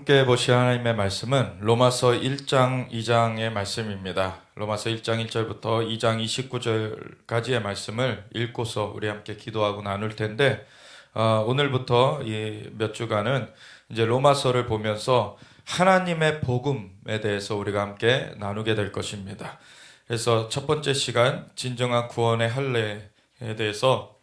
함께 보실 하나님의 말씀은 로마서 1장 2장의 말씀입니다. 로마서 1장 1절부터 2장 29절까지의 말씀을 읽고서 우리 함께 기도하고 나눌 텐데, 오늘부터 이 몇 주간은 이제 로마서를 보면서 하나님의 복음에 대해서 우리가 함께 나누게 될 것입니다. 그래서 첫 번째 시간 진정한 구원의 할례에 대해서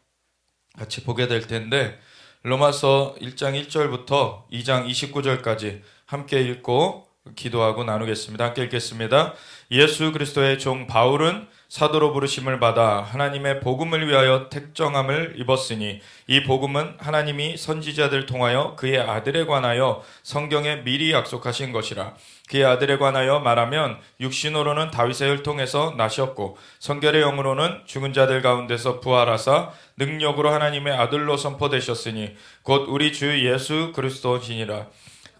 같이 보게 될 텐데, 로마서 1장 1절부터 2장 29절까지 함께 읽고 기도하고 나누겠습니다. 함께 읽겠습니다. 예수 그리스도의 종 바울은 사도로 부르심을 받아 하나님의 복음을 위하여 택정함을 입었으니 이 복음은 하나님이 선지자들 통하여 그의 아들에 관하여 성경에 미리 약속하신 것이라. 그의 아들에 관하여 말하면 육신으로는 다윗의 혈통에서 나셨고 성결의 영으로는 죽은 자들 가운데서 부활하사 능력으로 하나님의 아들로 선포되셨으니 곧 우리 주 예수 그리스도시니라.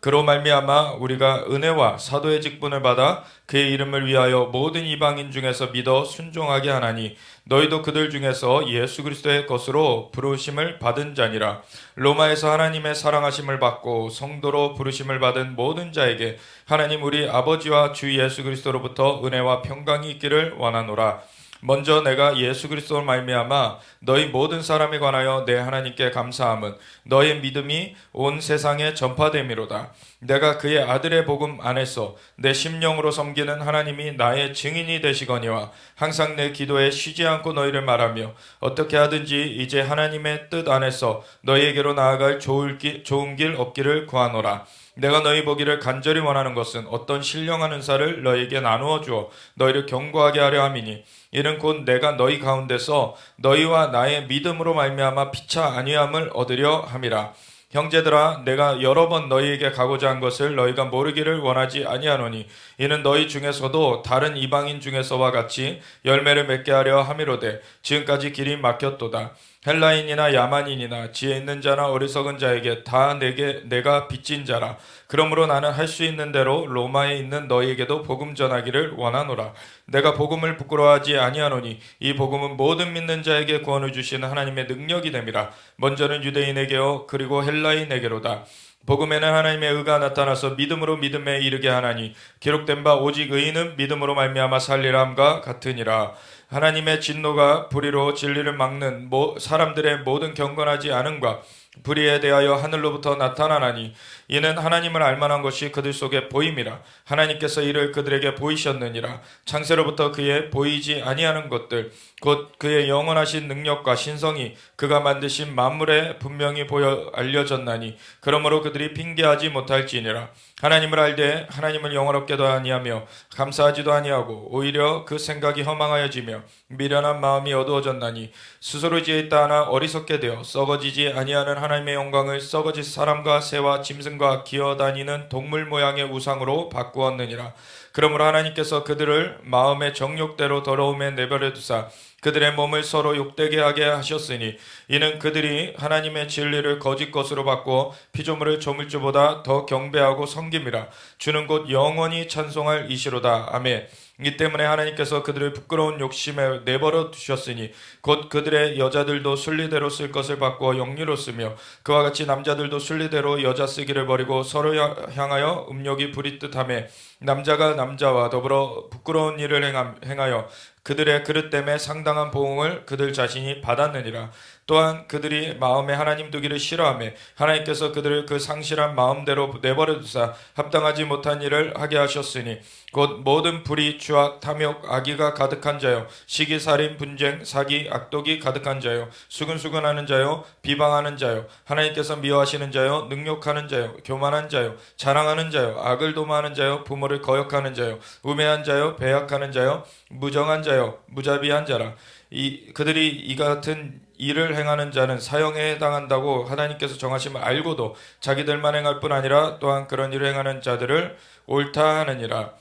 그로 말미암아 우리가 은혜와 사도의 직분을 받아 그의 이름을 위하여 모든 이방인 중에서 믿어 순종하게 하나니 너희도 그들 중에서 예수 그리스도의 것으로 부르심을 받은 자니라. 로마에서 하나님의 사랑하심을 받고 성도로 부르심을 받은 모든 자에게 하나님 우리 아버지와 주 예수 그리스도로부터 은혜와 평강이 있기를 원하노라. 먼저 내가 예수 그리스도로 말미암아 너희 모든 사람에 관하여 내 하나님께 감사함은 너의 믿음이 온 세상에 전파됨이로다. 내가 그의 아들의 복음 안에서 내 심령으로 섬기는 하나님이 나의 증인이 되시거니와 항상 내 기도에 쉬지 않고 너희를 말하며 어떻게 하든지 이제 하나님의 뜻 안에서 너희에게로 나아갈 좋은 길 얻기를 구하노라. 내가 너희 보기를 간절히 원하는 것은 어떤 신령한 은사를 너희에게 나누어 주어 너희를 견고하게 하려 함이니 이는 곧 내가 너희 가운데서 너희와 나의 믿음으로 말미암아 피차 아니함을 얻으려 함이라. 형제들아, 내가 여러 번 너희에게 가고자 한 것을 너희가 모르기를 원하지 아니하노니 이는 너희 중에서도 다른 이방인 중에서와 같이 열매를 맺게 하려 함이로되 지금까지 길이 막혔도다. 헬라인이나 야만인이나 지혜 있는 자나 어리석은 자에게 다 내가 빚진 자라. 그러므로 나는 할 수 있는 대로 로마에 있는 너희에게도 복음 전하기를 원하노라. 내가 복음을 부끄러워하지 아니하노니 이 복음은 모든 믿는 자에게 구원을 주시는 하나님의 능력이 됨이라. 먼저는 유대인에게요 그리고 헬라인에게로다. 복음에는 하나님의 의가 나타나서 믿음으로 믿음에 이르게 하나니 기록된 바 오직 의인은 믿음으로 말미암아 살리라 함과 같으니라. 하나님의 진노가 불의로 진리를 막는 사람들의 모든 경건하지 않음과 불의에 대하여 하늘로부터 나타나나니 이는 하나님을 알만한 것이 그들 속에 보임이라. 하나님께서 이를 그들에게 보이셨느니라. 창세로부터 그의 보이지 아니하는 것들 곧 그의 영원하신 능력과 신성이 그가 만드신 만물에 분명히 보여 알려졌나니 그러므로 그들이 핑계하지 못할지니라. 하나님을 알되 하나님을 영원롭게도 아니하며 감사하지도 아니하고 오히려 그 생각이 허망하여지며 미련한 마음이 어두워졌나니 스스로 지혜있다 하나 어리석게 되어 썩어지지 아니하는 하나님의 영광을 썩어질 사람과 새와 짐승과 기어다니는 동물 모양의 우상으로 바꾸었느니라. 그러므로 하나님께서 그들을 마음의 정욕대로 더러움에 내버려 두사 그들의 몸을 서로 욕되게 하게 하셨으니 이는 그들이 하나님의 진리를 거짓 것으로 바꾸어 피조물을 조물주보다 더 경배하고 섬김이라. 주는 곧 영원히 찬송할 이시로다. 아멘. 이 때문에 하나님께서 그들을 부끄러운 욕심에 내버려 두셨으니 곧 그들의 여자들도 순리대로 쓸 것을 바꾸어 영리로 쓰며 그와 같이 남자들도 순리대로 여자 쓰기를 버리고 서로 향하여 음욕이 부릿듯하며 남자가 남자와 더불어 부끄러운 일을 행하여 그들의 그릇 때문에 상당한 보응을 그들 자신이 받았느니라. 또한 그들이 마음에 하나님 두기를 싫어하며 하나님께서 그들을 그 상실한 마음대로 내버려 두사 합당하지 못한 일을 하게 하셨으니 곧 모든 불의, 추악, 탐욕, 악의가 가득한 자요 시기, 살인, 분쟁, 사기, 악독이 가득한 자요 수근수근하는 자요 비방하는 자요 하나님께서 미워하시는 자요 능욕하는 자요 교만한 자요 자랑하는 자요 악을 도모하는 자요 부모를 거역하는 자요 우매한 자요 배약하는 자요 무정한 자요 무자비한 자라. 그들이 이 같은 일을 행하는 자는 사형에 해당한다고 하나님께서 정하심을 알고도 자기들만 행할 뿐 아니라 또한 그런 일을 행하는 자들을 옳다 하느니라.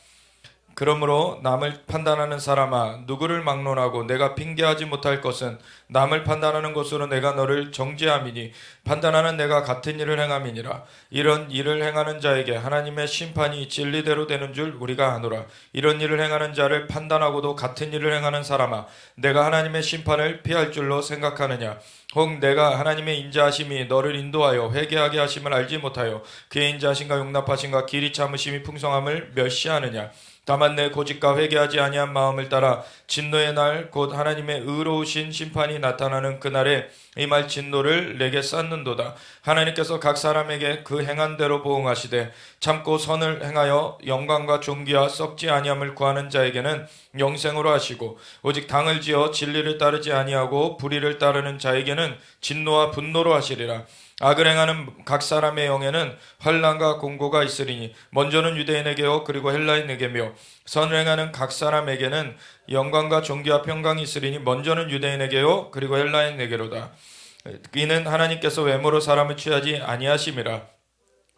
그러므로 남을 판단하는 사람아, 누구를 막론하고 내가 핑계하지 못할 것은 남을 판단하는 것으로 내가 너를 정죄함이니 판단하는 내가 같은 일을 행함이니라. 이런 일을 행하는 자에게 하나님의 심판이 진리대로 되는 줄 우리가 아노라. 이런 일을 행하는 자를 판단하고도 같은 일을 행하는 사람아, 내가 하나님의 심판을 피할 줄로 생각하느냐? 혹 내가 하나님의 인자하심이 너를 인도하여 회개하게 하심을 알지 못하여 그의 인자하심과 용납하심과 길이 참으심이 풍성함을 멸시하느냐? 다만 내 고집과 회개하지 아니한 마음을 따라 진노의 날 곧 하나님의 의로우신 심판이 나타나는 그날에 임할 진노를 내게 쌓는도다. 하나님께서 각 사람에게 그 행한 대로 보응하시되 참고 선을 행하여 영광과 존귀와 썩지 아니함을 구하는 자에게는 영생으로 하시고 오직 당을 지어 진리를 따르지 아니하고 불의를 따르는 자에게는 진노와 분노로 하시리라. 악을 행하는 각 사람의 영에는 환난과 공고가 있으리니 먼저는 유대인에게요 그리고 헬라인에게며 선을 행하는 각 사람에게는 영광과 존귀와 평강이 있으리니 먼저는 유대인에게요 그리고 헬라인에게로다. 이는 하나님께서 외모로 사람을 취하지 아니하심이라.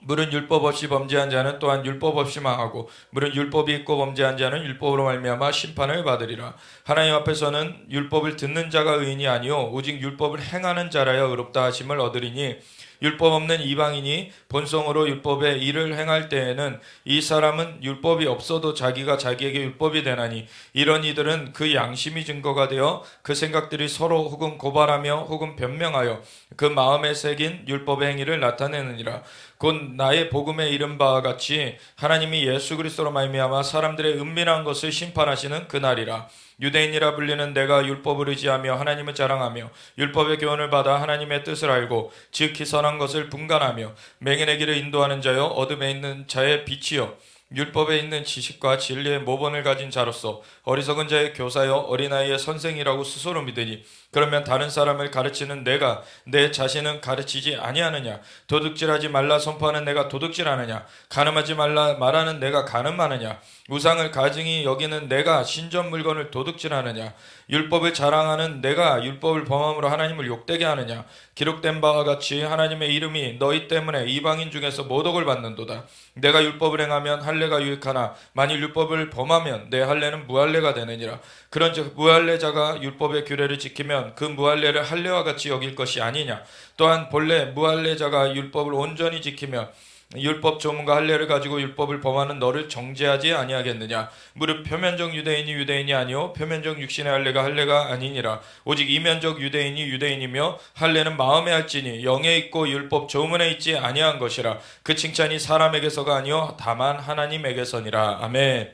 물은 율법 없이 범죄한 자는 또한 율법 없이 망하고 물은 율법이 있고 범죄한 자는 율법으로 말미암아 심판을 받으리라. 하나님 앞에서는 율법을 듣는 자가 의인이 아니요 오직 율법을 행하는 자라야 의롭다 하심을 얻으리니 율법 없는 이방인이 본성으로 율법의 일을 행할 때에는 이 사람은 율법이 없어도 자기가 자기에게 율법이 되나니 이런 이들은 그 양심이 증거가 되어 그 생각들이 서로 혹은 고발하며 혹은 변명하여 그 마음에 새긴 율법의 행위를 나타내느니라. 곧 나의 복음에 이른 바와 같이 하나님이 예수 그리스도로 말미암아 사람들의 은밀한 것을 심판하시는 그날이라. 유대인이라 불리는 내가 율법을 의지하며 하나님을 자랑하며 율법의 교훈을 받아 하나님의 뜻을 알고 지극히 선한 것을 분간하며 맹인의 길을 인도하는 자여 어둠에 있는 자의 빛이여 율법에 있는 지식과 진리의 모본을 가진 자로서 어리석은 자의 교사여 어린아이의 선생이라고 스스로 믿으니 그러면 다른 사람을 가르치는 내가 내 자신은 가르치지 아니하느냐? 도둑질하지 말라 선포하는 내가 도둑질하느냐? 간음하지 말라 말하는 내가 간음하느냐? 우상을 가증히 여기는 내가 신전 물건을 도둑질하느냐? 율법을 자랑하는 내가 율법을 범함으로 하나님을 욕되게 하느냐? 기록된 바와 같이 하나님의 이름이 너희 때문에 이방인 중에서 모독을 받는도다. 내가 율법을 행하면 할례가 유익하나 만일 율법을 범하면 내 할례는 무할례가 되느니라. 그런즉 무할례자가 율법의 규례를 지키면 그 무할례를 할례와 같이 여길 것이 아니냐. 또한 본래 무할례자가 율법을 온전히 지키면 율법 조문과 할례를 가지고 율법을 범하는 너를 정죄하지 아니하겠느냐. 무릇 표면적 유대인이 유대인이 아니요 표면적 육신의 할례가 아니니라. 오직 이면적 유대인이 유대인이며 할례는 마음에 할지니 영에 있고 율법 조문에 있지 아니한 것이라. 그 칭찬이 사람에게서가 아니요 다만 하나님에게서니라. 아멘.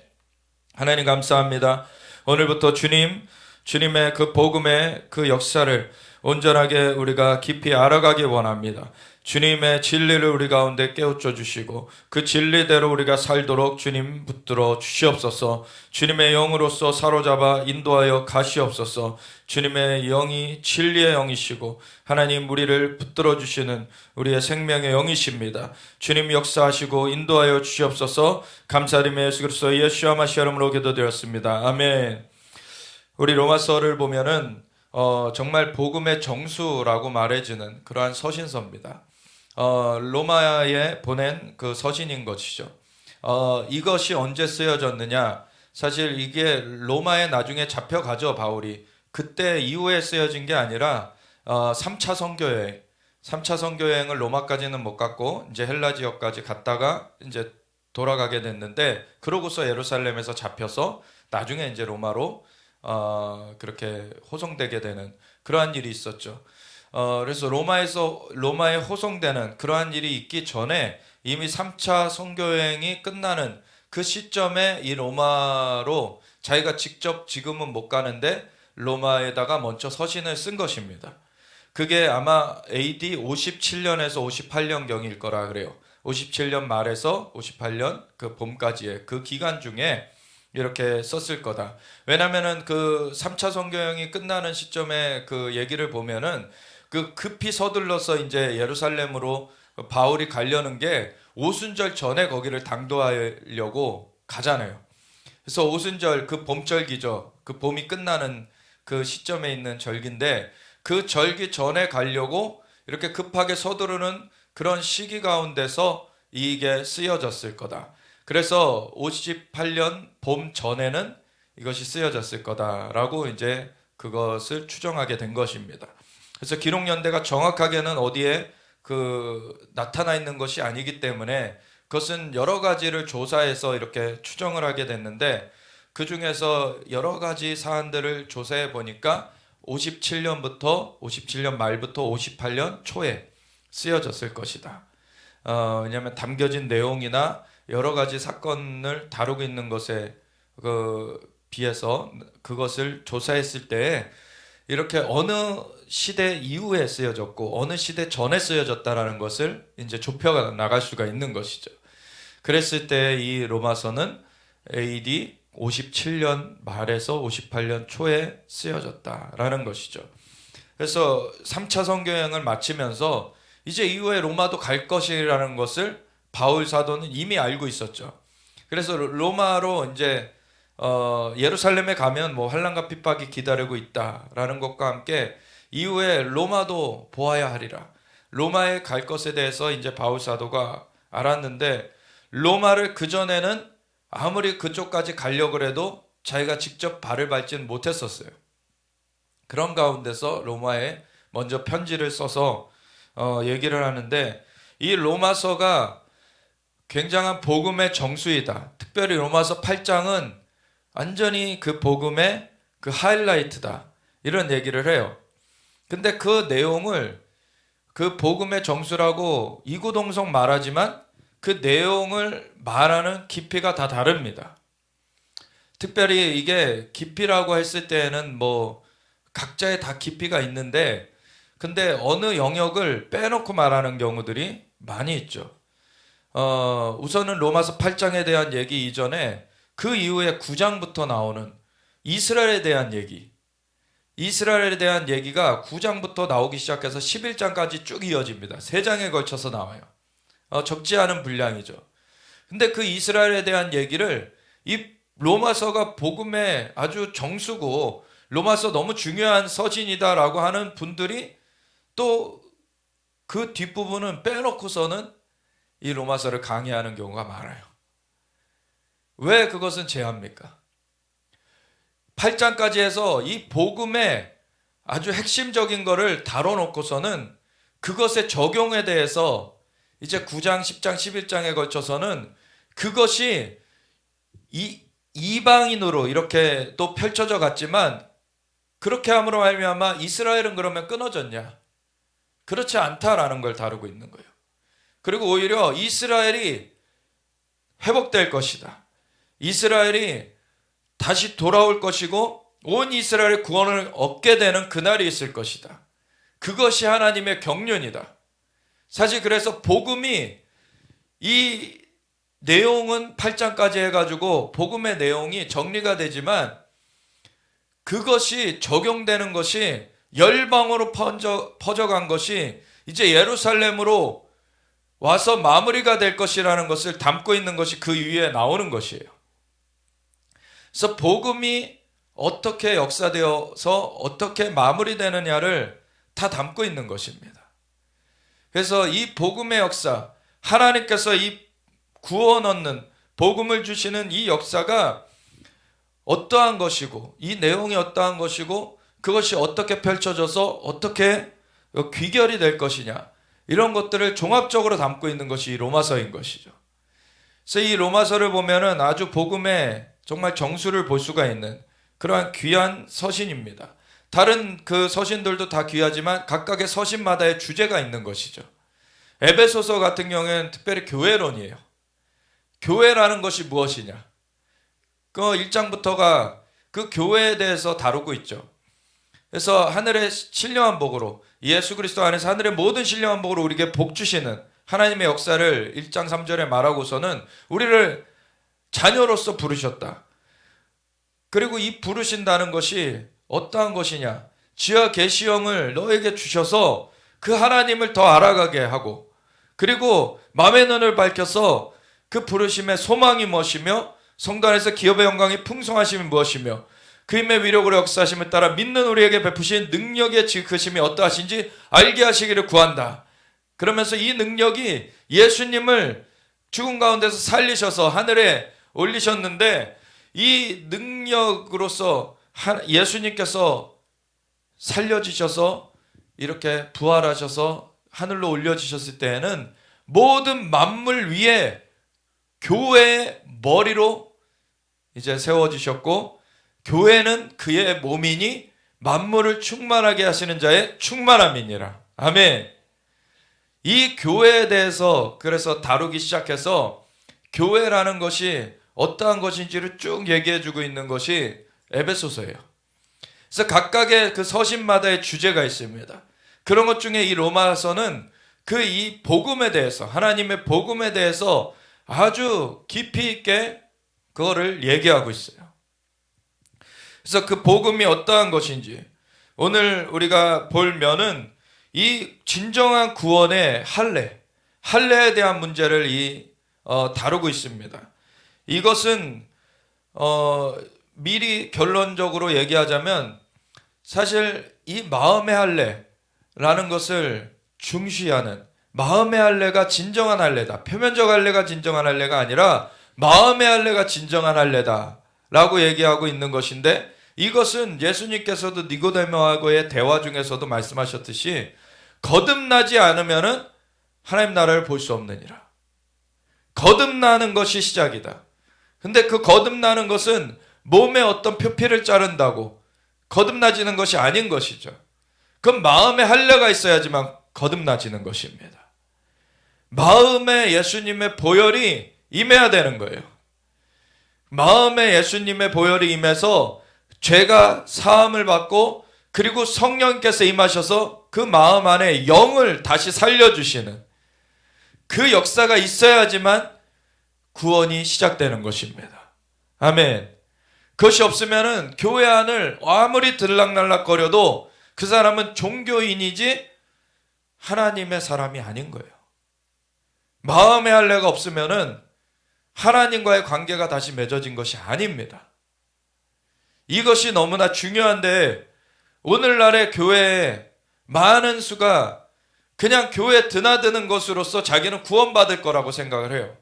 하나님 감사합니다. 오늘부터 주님의 그 복음의 그 역사를 온전하게 우리가 깊이 알아가기 원합니다. 주님의 진리를 우리 가운데 깨우쳐 주시고 그 진리대로 우리가 살도록 주님 붙들어 주시옵소서. 주님의 영으로서 사로잡아 인도하여 가시옵소서. 주님의 영이 진리의 영이시고 하나님 우리를 붙들어 주시는 우리의 생명의 영이십니다. 주님 역사하시고 인도하여 주시옵소서. 감사드리며 예수 그리스도의 예수와 마시아 이름으로 기도드렸습니다. 아멘. 우리 로마서를 보면은 정말 복음의 정수라고 말해지는 그러한 서신서입니다. 로마에 보낸 그 서신인 것이죠. 이것이 언제 쓰여졌느냐? 사실 이게 로마에 나중에 잡혀가죠, 바울이. 그때 이후에 쓰여진 게 아니라 3차 선교여행. 3차 선교여행을 로마까지는 못 갔고 이제 헬라 지역까지 갔다가 이제 돌아가게 됐는데 그러고서 예루살렘에서 잡혀서 나중에 이제 로마로 그렇게 호송되게 되는 그러한 일이 있었죠. 그래서 로마에 호송되는 그러한 일이 있기 전에 이미 3차 선교여행이 끝나는 그 시점에 이 로마로 자기가 직접 지금은 못 가는데 로마에다가 먼저 서신을 쓴 것입니다. 그게 아마 AD 57년에서 58년경일 거라 그래요. 57년 말에서 58년 그 봄까지의 그 기간 중에 이렇게 썼을 거다. 왜냐면은 그 3차 선교여행이 끝나는 시점에 그 얘기를 보면은 그 급히 서둘러서 이제 예루살렘으로 바울이 가려는 게 오순절 전에 거기를 당도하려고 가잖아요. 그래서 오순절 그 봄절기죠. 그 봄이 끝나는 그 시점에 있는 절기인데 그 절기 전에 가려고 이렇게 급하게 서두르는 그런 시기 가운데서 이게 쓰여졌을 거다. 그래서 58년 봄 전에는 이것이 쓰여졌을 거다라고 이제 그것을 추정하게 된 것입니다. 그래서 기록 연대가 정확하게는 어디에 나타나 있는 것이 아니기 때문에 그것은 여러 가지를 조사해서 이렇게 추정을 하게 됐는데, 그 중에서 여러 가지 사안들을 조사해 보니까 57년 말부터 58년 초에 쓰여졌을 것이다. 왜냐하면 담겨진 내용이나 여러 가지 사건을 다루고 있는 것에 비해서 그것을 조사했을 때 이렇게 어느 시대 이후에 쓰여졌고 어느 시대 전에 쓰여졌다라는 것을 이제 좁혀 나갈 수가 있는 것이죠. 그랬을 때 이 로마서는 AD 57년 말에서 58년 초에 쓰여졌다라는 것이죠. 그래서 3차 선교여행을 마치면서 이제 이후에 로마도 갈 것이라는 것을 바울 사도는 이미 알고 있었죠. 그래서 로마로 이제 예루살렘에 가면 뭐 환난과 핍박이 기다리고 있다라는 것과 함께 이후에 로마도 보아야 하리라. 로마에 갈 것에 대해서 이제 바울 사도가 알았는데, 로마를 그전에는 아무리 그쪽까지 가려고 해도 자기가 직접 발을 밟지는 못했었어요. 그런 가운데서 로마에 먼저 편지를 써서 얘기를 하는데, 이 로마서가 굉장한 복음의 정수이다. 특별히 로마서 8장은 완전히 그 복음의 그 하이라이트다, 이런 얘기를 해요. 근데 그 내용을 그 복음의 정수라고 이구동성 말하지만 그 내용을 말하는 깊이가 다 다릅니다. 특별히 이게 깊이라고 했을 때는 뭐 각자의 다 깊이가 있는데, 근데 어느 영역을 빼놓고 말하는 경우들이 많이 있죠. 우선은 로마서 8장에 대한 얘기 이전에 그 이후에 9장부터 나오는 이스라엘에 대한 얘기, 이스라엘에 대한 얘기가 9장부터 나오기 시작해서 11장까지 쭉 이어집니다. 3장에 걸쳐서 나와요. 적지 않은 분량이죠. 근데 그 이스라엘에 대한 얘기를 이 로마서가 복음의 아주 정수고 로마서 너무 중요한 서신이다라고 하는 분들이 또 그 뒷부분은 빼놓고서는 이 로마서를 강의하는 경우가 많아요. 왜 그것은 제합니까? 8장까지 해서 이 복음의 아주 핵심적인 거를 다뤄놓고서는 그것의 적용에 대해서 이제 9장, 10장, 11장에 걸쳐서는 그것이 이방인으로 이렇게 또 펼쳐져 갔지만, 그렇게 함으로 말미암아 이스라엘은 그러면 끊어졌냐? 그렇지 않다라는 걸 다루고 있는 거예요. 그리고 오히려 이스라엘이 회복될 것이다. 이스라엘이 다시 돌아올 것이고 온 이스라엘의 구원을 얻게 되는 그날이 있을 것이다. 그것이 하나님의 경륜이다. 사실 그래서 복음이, 이 내용은 8장까지 해가지고 복음의 내용이 정리가 되지만 그것이 적용되는 것이 열방으로 퍼져간 것이 이제 예루살렘으로 와서 마무리가 될 것이라는 것을 담고 있는 것이 그 위에 나오는 것이에요. 그래서 복음이 어떻게 역사되어서 어떻게 마무리되느냐를 다 담고 있는 것입니다. 그래서 이 복음의 역사, 하나님께서 이 구원 얻는 복음을 주시는 이 역사가 어떠한 것이고 이 내용이 어떠한 것이고 그것이 어떻게 펼쳐져서 어떻게 귀결이 될 것이냐, 이런 것들을 종합적으로 담고 있는 것이 이 로마서인 것이죠. 그래서 이 로마서를 보면은 아주 복음의 정말 정수를 볼 수가 있는 그러한 귀한 서신입니다. 다른 그 서신들도 다 귀하지만 각각의 서신마다의 주제가 있는 것이죠. 에베소서 같은 경우에는 특별히 교회론이에요. 교회라는 것이 무엇이냐, 그 1장부터가 그 교회에 대해서 다루고 있죠. 그래서 하늘의 신령한 복으로, 예수 그리스도 안에서 하늘의 모든 신령한 복으로 우리에게 복 주시는 하나님의 역사를 1장 3절에 말하고서는 우리를 자녀로서 부르셨다. 그리고 이 부르신다는 것이 어떠한 것이냐, 지와 계시형을 너에게 주셔서 그 하나님을 더 알아가게 하고, 그리고 마음의 눈을 밝혀서 그 부르심의 소망이 무엇이며 성도 안에서 기업의 영광이 풍성하심이 무엇이며 그 힘의 위력으로 역사하심을 따라 믿는 우리에게 베푸신 능력의 지극하심이 어떠하신지 알게 하시기를 구한다. 그러면서 이 능력이 예수님을 죽은 가운데서 살리셔서 하늘에 올리셨는데, 이 능력으로서 예수님께서 살려주셔서 이렇게 부활하셔서 하늘로 올려주셨을 때에는 모든 만물 위에 교회의 머리로 이제 세워주셨고, 교회는 그의 몸이니 만물을 충만하게 하시는 자의 충만함이니라. 아멘. 이 교회에 대해서 그래서 다루기 시작해서 교회라는 것이 어떠한 것인지를 쭉 얘기해 주고 있는 것이 에베소서예요. 그래서 각각의 그 서신마다의 주제가 있습니다. 그런 것 중에 이 로마서는 그 이 복음에 대해서, 하나님의 복음에 대해서 아주 깊이 있게 그거를 얘기하고 있어요. 그래서 그 복음이 어떠한 것인지 오늘 우리가 볼 면은 이 진정한 구원의 할례에 대한 문제를 다루고 있습니다. 이것은 미리 결론적으로 얘기하자면 사실 이 마음의 할례라는 것을 중시하는, 마음의 할례가 진정한 할례다, 표면적 할례가 진정한 할례가 아니라 마음의 할례가 진정한 할례다 라고 얘기하고 있는 것인데, 이것은 예수님께서도 니고데모하고의 대화 중에서도 말씀하셨듯이 거듭나지 않으면 하나님 나라를 볼 수 없느니라. 거듭나는 것이 시작이다. 근데 그 거듭나는 것은 몸에 어떤 표피를 자른다고 거듭나지는 것이 아닌 것이죠. 그럼 마음의 할례가 있어야지만 거듭나지는 것입니다. 마음에 예수님의 보혈이 임해야 되는 거예요. 마음에 예수님의 보혈이 임해서 죄가 사함을 받고, 그리고 성령께서 임하셔서 그 마음 안에 영을 다시 살려주시는 그 역사가 있어야지만 구원이 시작되는 것입니다. 아멘. 그것이 없으면은 교회 안을 아무리 들락날락거려도 그 사람은 종교인이지 하나님의 사람이 아닌 거예요. 마음의 할례가 없으면은 하나님과의 관계가 다시 맺어진 것이 아닙니다. 이것이 너무나 중요한데, 오늘날의 교회에 많은 수가 그냥 교회에 드나드는 것으로서 자기는 구원받을 거라고 생각을 해요.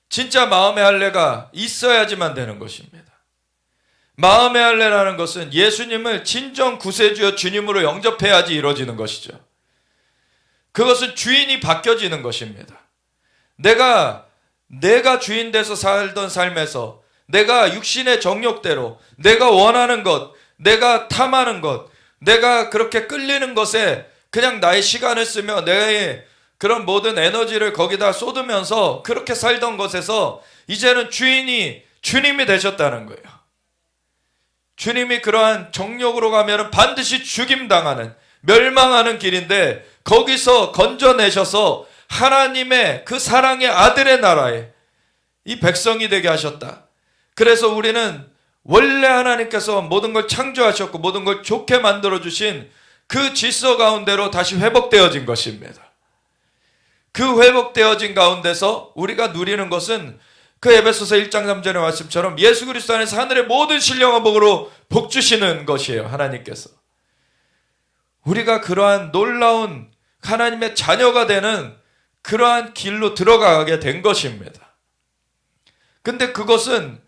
진짜 마음의 할례가 있어야지만 되는 것입니다. 마음의 할례라는 것은 예수님을 진정 구세주여 주님으로 영접해야지 이루어지는 것이죠. 그것은 주인이 바뀌어지는 것입니다. 내가 주인 돼서 살던 삶에서 내가 육신의 정욕대로 내가 원하는 것, 내가 탐하는 것, 내가 그렇게 끌리는 것에 그냥 나의 시간을 쓰며 내 그런 모든 에너지를 거기다 쏟으면서 그렇게 살던 것에서 이제는 주님이 되셨다는 거예요. 주님이 그러한 정욕으로 가면 반드시 죽임당하는, 멸망하는 길인데 거기서 건져내셔서 하나님의 그 사랑의 아들의 나라에 이 백성이 되게 하셨다. 그래서 우리는 원래 하나님께서 모든 걸 창조하셨고 모든 걸 좋게 만들어주신 그 질서 가운데로 다시 회복되어진 것입니다. 그 회복되어진 가운데서 우리가 누리는 것은 그 에베소서 1장 3절의 말씀처럼 예수 그리스도 안에서 하늘의 모든 신령한 복으로 복 주시는 것이에요. 하나님께서. 우리가 그러한 놀라운 하나님의 자녀가 되는 그러한 길로 들어가게 된 것입니다. 근데 그것은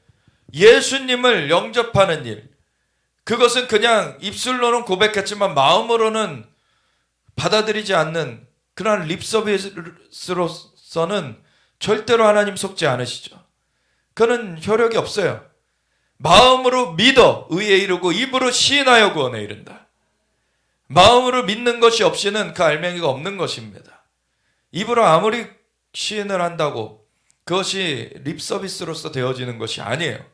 예수님을 영접하는 일, 그것은 그냥 입술로는 고백했지만 마음으로는 받아들이지 않는 그러한 립서비스로서는 절대로 하나님 속지 않으시죠. 그는 효력이 없어요. 마음으로 믿어 의에 이르고 입으로 시인하여 구원에 이른다. 마음으로 믿는 것이 없이는 그 알맹이가 없는 것입니다. 입으로 아무리 시인을 한다고 그것이 립서비스로서 되어지는 것이 아니에요.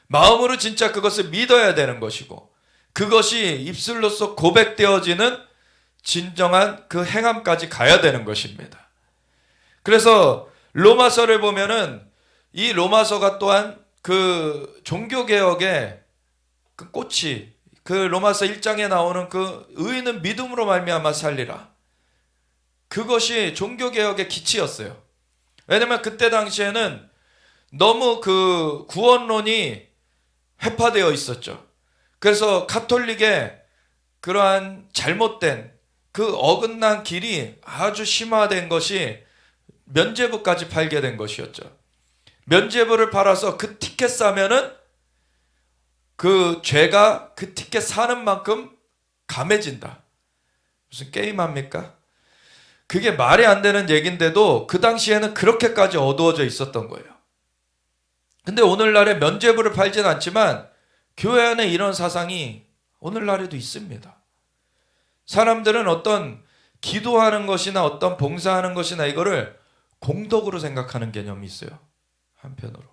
마음으로 진짜 그것을 믿어야 되는 것이고, 그것이 입술로서 고백되어지는 진정한 그 행함까지 가야 되는 것입니다. 그래서 로마서를 보면은 이 로마서가 또한 그 종교개혁의 그 꽃이, 그 로마서 1장에 나오는 그 의인은 믿음으로 말미암아 살리라, 그것이 종교개혁의 기치였어요. 왜냐면 그때 당시에는 너무 그 구원론이 회파되어 있었죠. 그래서 가톨릭의 그러한 잘못된 그 어긋난 길이 아주 심화된 것이 면죄부까지 팔게 된 것이었죠. 면죄부를 팔아서 그 티켓 사면은 그 죄가 그 티켓 사는 만큼 감해진다. 무슨 게임합니까? 그게 말이 안 되는 얘긴데도 그 당시에는 그렇게까지 어두워져 있었던 거예요. 근데 오늘날에 면죄부를 팔진 않지만 교회 안에 이런 사상이 오늘날에도 있습니다. 사람들은 어떤 기도하는 것이나 어떤 봉사하는 것이나 이거를 공덕으로 생각하는 개념이 있어요. 한편으로.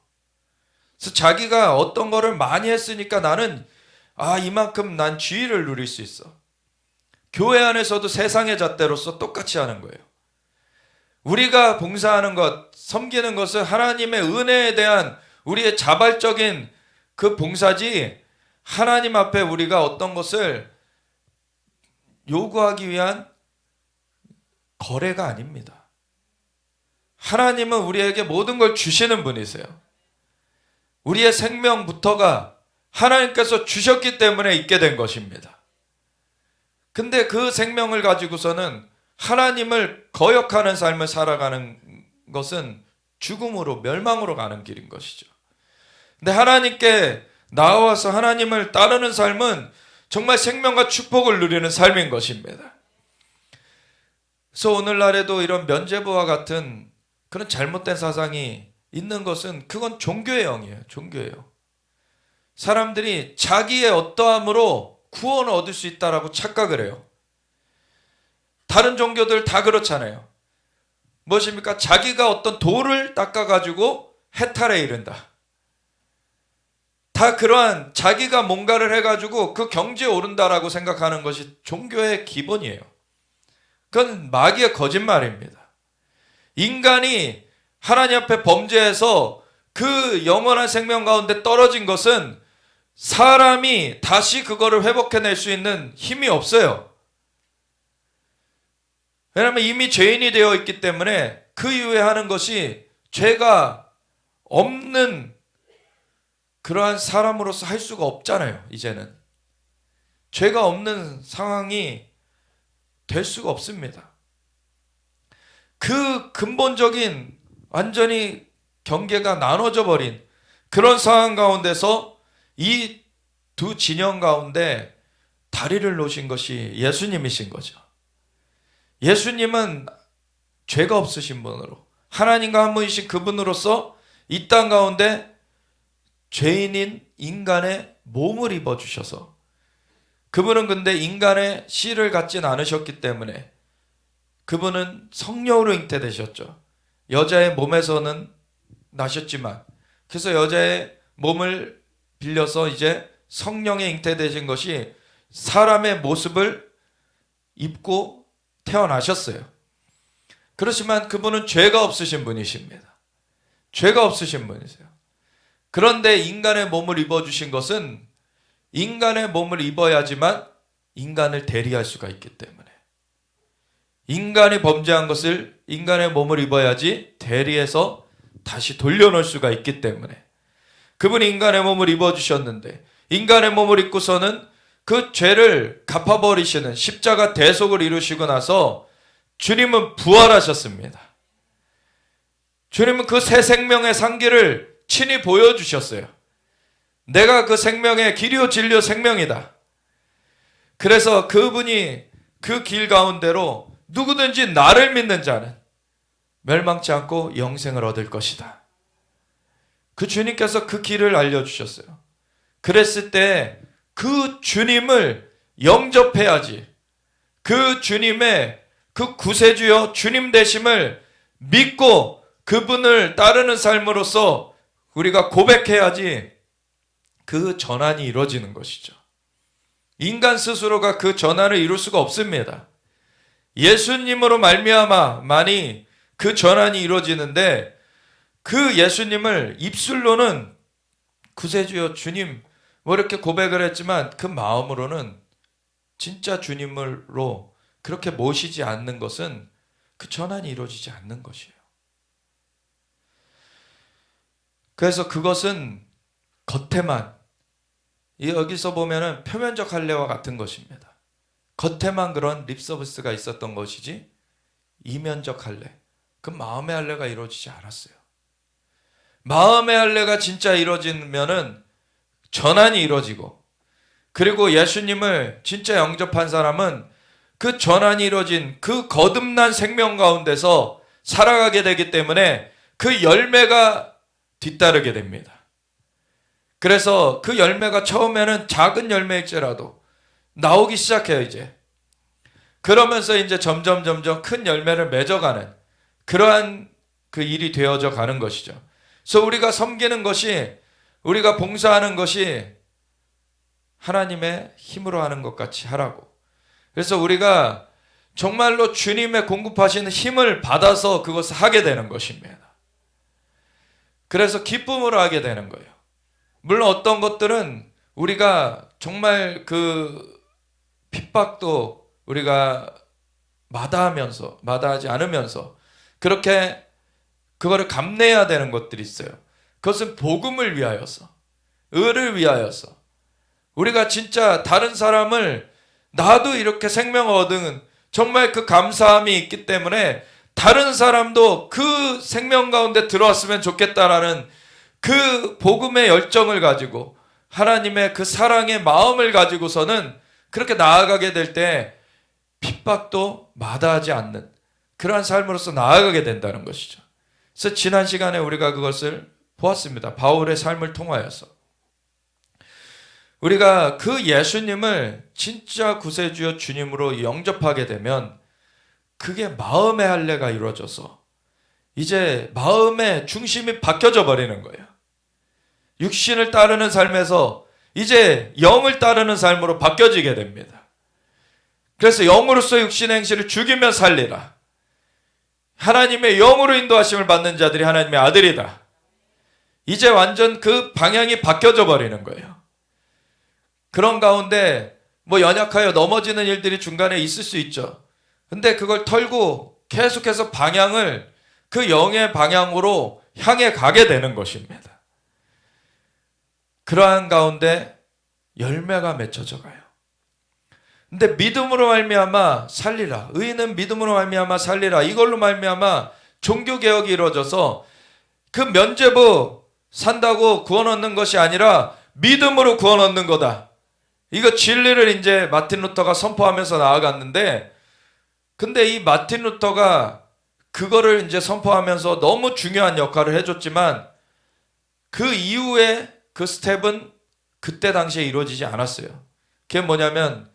그래서 자기가 어떤 거를 많이 했으니까 나는 이만큼 난 지위를 누릴 수 있어. 교회 안에서도 세상의 잣대로서 똑같이 하는 거예요. 우리가 봉사하는 것, 섬기는 것은 하나님의 은혜에 대한 우리의 자발적인 그 봉사지 하나님 앞에 우리가 어떤 것을 요구하기 위한 거래가 아닙니다. 하나님은 우리에게 모든 걸 주시는 분이세요. 우리의 생명부터가 하나님께서 주셨기 때문에 있게 된 것입니다. 근데 그 생명을 가지고서는 하나님을 거역하는 삶을 살아가는 것은 죽음으로 멸망으로 가는 길인 것이죠. 근데 하나님께 나와서 하나님을 따르는 삶은 정말 생명과 축복을 누리는 삶인 것입니다. 그래서 오늘날에도 이런 면죄부와 같은 그런 잘못된 사상이 있는 것은 그건 종교의 영이에요. 종교의 영. 사람들이 자기의 어떠함으로 구원을 얻을 수 있다라고 착각을 해요. 다른 종교들 다 그렇잖아요. 무엇입니까? 자기가 어떤 돌을 닦아가지고 해탈에 이른다. 다 그러한 자기가 뭔가를 해가지고 그 경지에 오른다라고 생각하는 것이 종교의 기본이에요. 그건 마귀의 거짓말입니다. 인간이 하나님 앞에 범죄해서 그 영원한 생명 가운데 떨어진 것은 사람이 다시 그거를 회복해낼 수 있는 힘이 없어요. 왜냐하면 이미 죄인이 되어 있기 때문에 그 이후에 하는 것이 죄가 없는 그러한 사람으로서 할 수가 없잖아요. 이제는 죄가 없는 상황이 될 수가 없습니다. 그 근본적인 완전히 경계가 나눠져 버린 그런 상황 가운데서 이 두 진영 가운데 다리를 놓으신 것이 예수님이신 거죠. 예수님은 죄가 없으신 분으로 하나님과 한 분이신 그분으로서 이 땅 가운데 죄인인 인간의 몸을 입어주셔서 그분은 근데 인간의 씨를 갖진 않으셨기 때문에 그분은 성령으로 잉태되셨죠. 여자의 몸에서는 나셨지만 그래서 여자의 몸을 빌려서 이제 성령에 잉태되신 것이 사람의 모습을 입고 태어나셨어요. 그렇지만 그분은 죄가 없으신 분이십니다. 죄가 없으신 분이세요. 그런데 인간의 몸을 입어주신 것은 인간의 몸을 입어야지만 인간을 대리할 수가 있기 때문에 인간이 범죄한 것을 인간의 몸을 입어야지 대리해서 다시 돌려놓을 수가 있기 때문에 그분이 인간의 몸을 입어주셨는데 인간의 몸을 입고서는 그 죄를 갚아버리시는 십자가 대속을 이루시고 나서 주님은 부활하셨습니다. 주님은 그 새 생명의 상기를 친히 보여주셨어요. 내가 그 생명의 길이요 진리요 생명이다. 그래서 그분이 그 길 가운데로 누구든지 나를 믿는 자는 멸망치 않고 영생을 얻을 것이다. 그 주님께서 그 길을 알려주셨어요. 그랬을 때 그 주님을 영접해야지 그 주님의 그 구세주여 주님 되심을 믿고 그분을 따르는 삶으로서 우리가 고백해야지 그 전환이 이루어지는 것이죠. 인간 스스로가 그 전환을 이룰 수가 없습니다. 예수님으로 말미암아만이 그 전환이 이루어지는데 그 예수님을 입술로는 구세주여 주님 뭐 이렇게 고백을 했지만 그 마음으로는 진짜 주님으로 그렇게 모시지 않는 것은 그 전환이 이루어지지 않는 것이에요. 그래서 그것은 겉에만 여기서 보면은 표면적 할례와 같은 것입니다. 겉에만 그런 립서비스가 있었던 것이지 이면적 할례, 그 마음의 할례가 이루어지지 않았어요. 마음의 할례가 진짜 이루어지면은 전환이 이루어지고, 그리고 예수님을 진짜 영접한 사람은 그 전환이 이루어진 그 거듭난 생명 가운데서 살아가게 되기 때문에 그 열매가 뒤따르게 됩니다. 그래서 그 열매가 처음에는 작은 열매일지라도 나오기 시작해요, 이제. 그러면서 이제 점점 큰 열매를 맺어가는 그러한 그 일이 되어져 가는 것이죠. 그래서 우리가 섬기는 것이, 우리가 봉사하는 것이 하나님의 힘으로 하는 것 같이 하라고. 그래서 우리가 정말로 주님의 공급하시는 힘을 받아서 그것을 하게 되는 것입니다. 그래서 기쁨으로 하게 되는 거예요. 물론 어떤 것들은 우리가 정말 그 핍박도 우리가 마다하지 않으면서 그렇게 그거를 감내해야 되는 것들이 있어요. 그것은 복음을 위하여서, 의를 위하여서, 우리가 진짜 다른 사람을, 나도 이렇게 생명을 얻은 정말 그 감사함이 있기 때문에 다른 사람도 그 생명 가운데 들어왔으면 좋겠다라는 그 복음의 열정을 가지고, 하나님의 그 사랑의 마음을 가지고서는 그렇게 나아가게 될 때 핍박도 마다하지 않는 그러한 삶으로서 나아가게 된다는 것이죠. 그래서 지난 시간에 우리가 그것을 보았습니다. 바울의 삶을 통하여서 우리가 그 예수님을 진짜 구세주여 주님으로 영접하게 되면 그게 마음의 할례가 이루어져서 이제 마음의 중심이 바뀌어져 버리는 거예요. 육신을 따르는 삶에서 이제 영을 따르는 삶으로 바뀌어지게 됩니다. 그래서 영으로서 육신의 행실을 죽이며 살리라. 하나님의 영으로 인도하심을 받는 자들이 하나님의 아들이다. 이제 완전 그 방향이 바뀌어져 버리는 거예요. 그런 가운데 뭐 연약하여 넘어지는 일들이 중간에 있을 수 있죠. 근데 그걸 털고 계속해서 방향을 그 영의 방향으로 향해 가게 되는 것입니다. 그러한 가운데 열매가 맺혀져 가요. 근데 믿음으로 말미암아 살리라. 의인은 믿음으로 말미암아 살리라. 이걸로 말미암아 종교개혁이 이루어져서 그 면죄부 산다고 구원 얻는 것이 아니라 믿음으로 구원 얻는 거다. 이거 진리를 이제 마틴 루터가 선포하면서 나아갔는데, 근데 이 마틴 루터가 그거를 이제 선포하면서 너무 중요한 역할을 해줬지만 그 이후에 그 스텝은 그때 당시에 이루어지지 않았어요. 그게 뭐냐면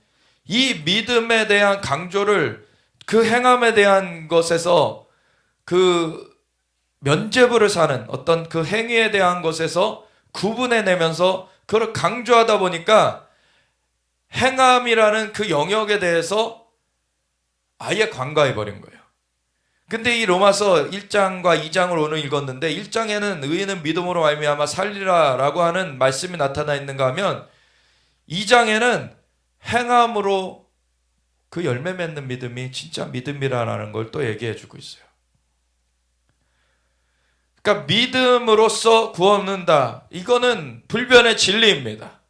이 믿음에 대한 강조를 그 행함에 대한 것에서, 그 면죄부를 사는 어떤 그 행위에 대한 것에서 구분해내면서 그걸 강조하다 보니까 행함이라는 그 영역에 대해서 아예 관가해버린 거예요. 근데 이 로마서 1장과 2장을 오늘 읽었는데 1장에는 의인은 믿음으로 말미암아 살리라 라고 하는 말씀이 나타나 있는가 하면 2장에는 행함으로 그 열매 맺는 믿음이 진짜 믿음이라는 걸 또 얘기해 주고 있어요. 그러니까 믿음으로써 구원 얻는다. 이거는 불변의 진리입니다.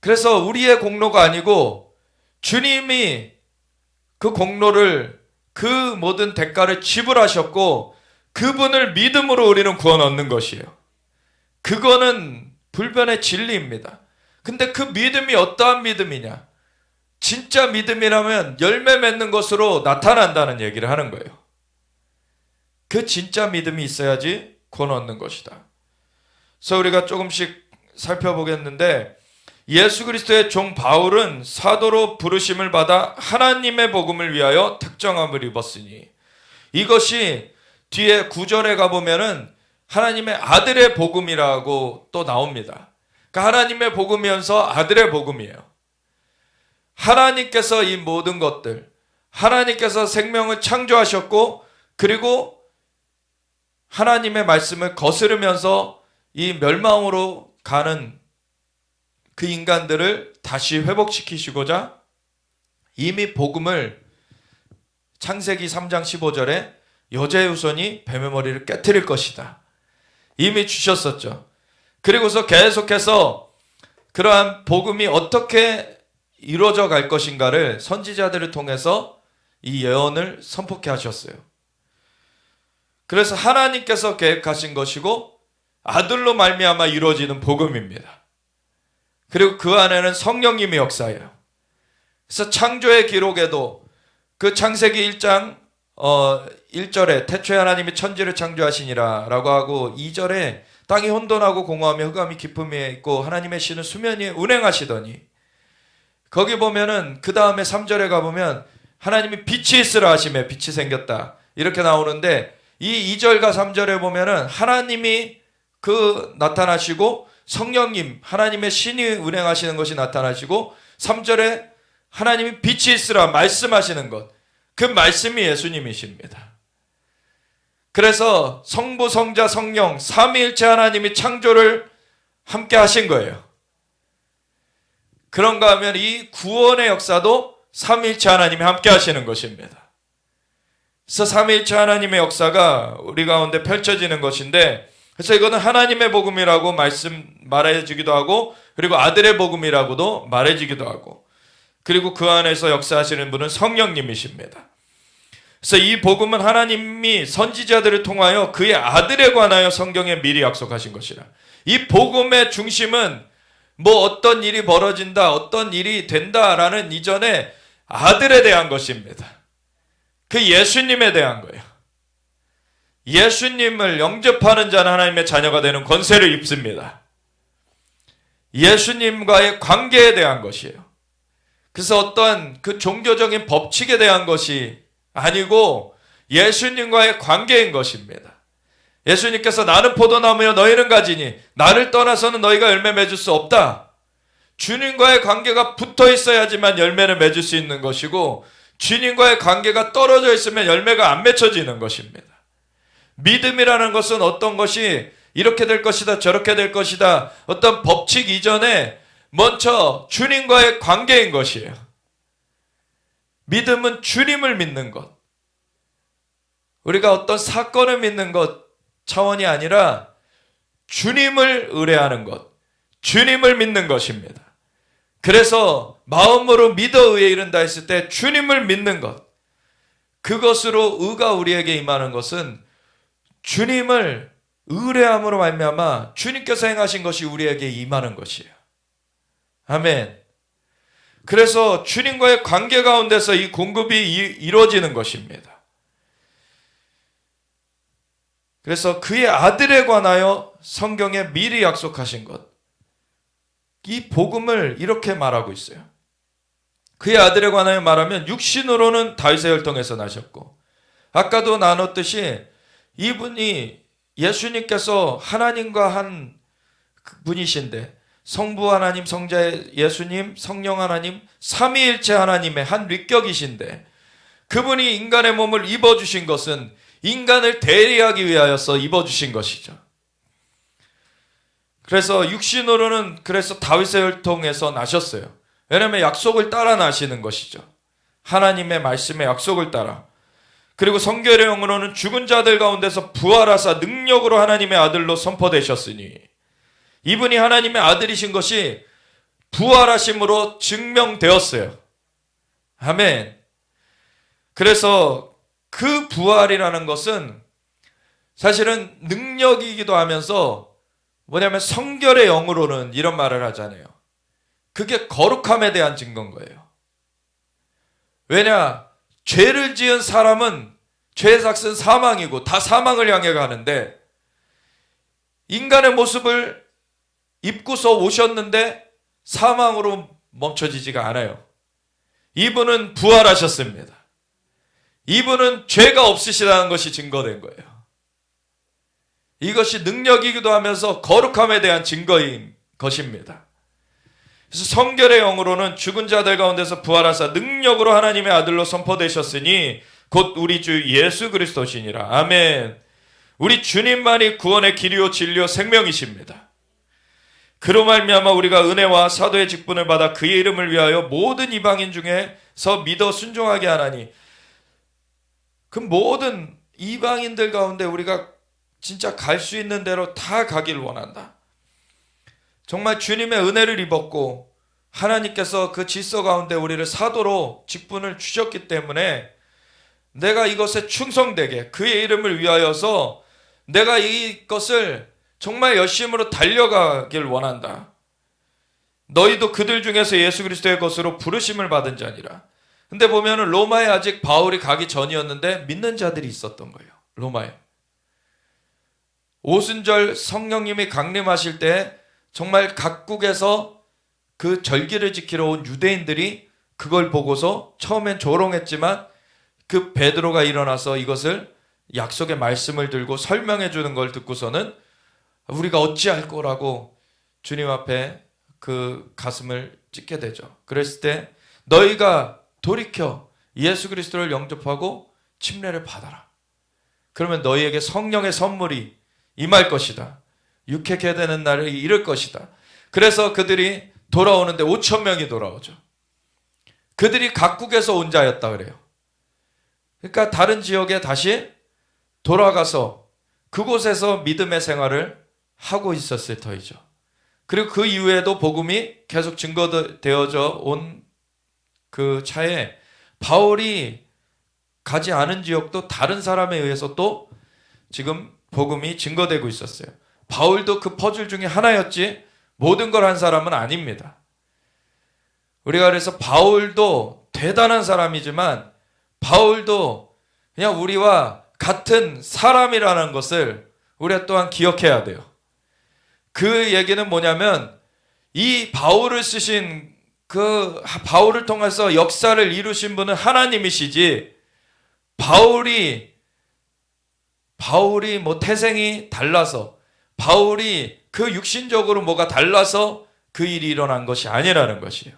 그래서 우리의 공로가 아니고 주님이 그 공로를, 그 모든 대가를 지불하셨고 그분을 믿음으로 우리는 구원 얻는 것이에요. 그거는 불변의 진리입니다. 근데 그 믿음이 어떠한 믿음이냐? 진짜 믿음이라면 열매 맺는 것으로 나타난다는 얘기를 하는 거예요. 그 진짜 믿음이 있어야지 구원 얻는 것이다. 그래서 우리가 조금씩 살펴보겠는데, 예수 그리스도의 종 바울은 사도로 부르심을 받아 하나님의 복음을 위하여 특정함을 입었으니, 이것이 뒤에 9절에 가보면은 하나님의 아들의 복음이라고 또 나옵니다. 그러니까 하나님의 복음이면서 아들의 복음이에요. 하나님께서 이 모든 것들, 하나님께서 생명을 창조하셨고, 그리고 하나님의 말씀을 거스르면서 이 멸망으로 가는 그 인간들을 다시 회복시키시고자 이미 복음을 창세기 3장 15절에 여자의 후손이 뱀의 머리를 깨트릴 것이다. 이미 주셨었죠. 그리고서 계속해서 그러한 복음이 어떻게 이루어져 갈 것인가를 선지자들을 통해서 이 예언을 선포케 하셨어요. 그래서 하나님께서 계획하신 것이고 아들로 말미암아 이루어지는 복음입니다. 그리고 그 안에는 성령님의 역사예요. 그래서 창조의 기록에도 그 창세기 1장 1절에 태초에 하나님이 천지를 창조하시니라 라고 하고 2절에 땅이 혼돈하고 공허하며 흑암이 깊음에 있고 하나님의 신은 수면 위에 운행하시더니, 거기 보면은 그 다음에 3절에 가보면 하나님이 빛이 있으라 하시매 빛이 생겼다 이렇게 나오는데, 이 2절과 3절에 보면은 하나님이 나타나시고 성령님 하나님의 신이 운행하시는 것이 나타나시고, 3절에 하나님이 빛이 있으라 말씀하시는 것, 그 말씀이 예수님이십니다. 그래서 성부 성자 성령 삼위일체 하나님이 창조를 함께 하신 거예요. 그런가 하면 이 구원의 역사도 삼위일체 하나님이 함께 하시는 것입니다. 그래서 삼위일체 하나님의 역사가 우리 가운데 펼쳐지는 것인데, 그래서 이거는 하나님의 복음이라고 말해주기도 하고, 그리고 아들의 복음이라고도 말해주기도 하고, 그리고 그 안에서 역사하시는 분은 성령님이십니다. 그래서 이 복음은 하나님이 선지자들을 통하여 그의 아들에 관하여 성경에 미리 약속하신 것이라. 이 복음의 중심은 뭐 어떤 일이 벌어진다, 어떤 일이 된다라는 이전에 아들에 대한 것입니다. 그 예수님에 대한 거예요. 예수님을 영접하는 자는 하나님의 자녀가 되는 권세를 입습니다. 예수님과의 관계에 대한 것이에요. 그래서 어떤 그 종교적인 법칙에 대한 것이 아니고 예수님과의 관계인 것입니다. 예수님께서 나는 포도나무여 너희는 가지니 나를 떠나서는 너희가 열매 맺을 수 없다. 주님과의 관계가 붙어 있어야지만 열매를 맺을 수 있는 것이고, 주님과의 관계가 떨어져 있으면 열매가 안 맺혀지는 것입니다. 믿음이라는 것은 어떤 것이 이렇게 될 것이다 저렇게 될 것이다 어떤 법칙 이전에 먼저 주님과의 관계인 것이에요. 믿음은 주님을 믿는 것, 우리가 어떤 사건을 믿는 것 차원이 아니라 주님을 의뢰하는 것, 주님을 믿는 것입니다. 그래서 마음으로 믿어 의에 이른다 했을 때 주님을 믿는 것, 그것으로 의가 우리에게 임하는 것은 주님을 의뢰함으로 말미암아 주님께서 행하신 것이 우리에게 임하는 것이에요. 아멘. 그래서 주님과의 관계 가운데서 이 공급이 이루어지는 것입니다. 그래서 그의 아들에 관하여 성경에 미리 약속하신 것, 이 복음을 이렇게 말하고 있어요. 그의 아들에 관하여 말하면 육신으로는 다윗의 혈통에서 나셨고, 아까도 나눴듯이 이분이 예수님께서 하나님과 한 분이신데, 성부 하나님, 성자 예수님, 성령 하나님, 삼위일체 하나님의 한 위격이신데, 그분이 인간의 몸을 입어주신 것은 인간을 대리하기 위하여서 입어주신 것이죠. 그래서 육신으로는 그래서 다윗의 혈통에서 나셨어요. 왜냐하면 약속을 따라 나시는 것이죠. 하나님의 말씀의 약속을 따라. 그리고 성결의 영으로는 죽은 자들 가운데서 부활하사 능력으로 하나님의 아들로 선포되셨으니, 이분이 하나님의 아들이신 것이 부활하심으로 증명되었어요. 아멘. 그래서 그 부활이라는 것은 사실은 능력이기도 하면서 뭐냐면 성결의 영으로는 이런 말을 하잖아요. 그게 거룩함에 대한 증거인 거예요. 왜냐? 죄를 지은 사람은 죄의 삭은 사망이고 다 사망을 향해 가는데, 인간의 모습을 입고서 오셨는데 사망으로 멈춰지지가 않아요. 이분은 부활하셨습니다. 이분은 죄가 없으시다는 것이 증거된 거예요. 이것이 능력이기도 하면서 거룩함에 대한 증거인 것입니다. 그래서 성결의 영으로는 죽은 자들 가운데서 부활하사 능력으로 하나님의 아들로 선포되셨으니 곧 우리 주 예수 그리스도시니라. 아멘. 우리 주님만이 구원의 길이요 진리요 생명이십니다. 그로 말미암아 우리가 은혜와 사도의 직분을 받아 그의 이름을 위하여 모든 이방인 중에서 믿어 순종하게 하나니, 그 모든 이방인들 가운데 우리가 진짜 갈 수 있는 대로 다 가길 원한다. 정말 주님의 은혜를 입었고 하나님께서 그 질서 가운데 우리를 사도로 직분을 주셨기 때문에 내가 이것에 충성되게 그의 이름을 위하여서 내가 이것을 정말 열심으로 달려가길 원한다. 너희도 그들 중에서 예수 그리스도의 것으로 부르심을 받은 자니라. 근데 보면은 로마에 아직 바울이 가기 전이었는데 믿는 자들이 있었던 거예요. 로마에. 오순절 성령님이 강림하실 때 정말 각국에서 그 절기를 지키러 온 유대인들이 그걸 보고서 처음엔 조롱했지만 그 베드로가 일어나서 이것을 약속의 말씀을 들고 설명해 주는 걸 듣고서는 우리가 어찌할 거라고 주님 앞에 그 가슴을 찢게 되죠. 그랬을 때 너희가 돌이켜 예수 그리스도를 영접하고 침례를 받아라. 그러면 너희에게 성령의 선물이 임할 것이다. 육회케 되는 날이 이를 것이다. 그래서 그들이 돌아오는데 5천 명이 돌아오죠. 그들이 각국에서 온 자였다 그래요. 그러니까 다른 지역에 다시 돌아가서 그곳에서 믿음의 생활을 하고 있었을 터이죠. 그리고 그 이후에도 복음이 계속 증거되어져 온 그 차에 바울이 가지 않은 지역도 다른 사람에 의해서 또 지금 복음이 증거되고 있었어요. 바울도 그 퍼즐 중에 하나였지 모든 걸 한 사람은 아닙니다. 우리가 그래서 바울도 대단한 사람이지만 바울도 그냥 우리와 같은 사람이라는 것을 우리가 또한 기억해야 돼요. 그 얘기는 뭐냐면 이 바울을 쓰신 그 바울을 통해서 역사를 이루신 분은 하나님이시지 바울이 뭐 태생이 달라서 바울이 그 육신적으로 뭐가 달라서 그 일이 일어난 것이 아니라는 것이에요.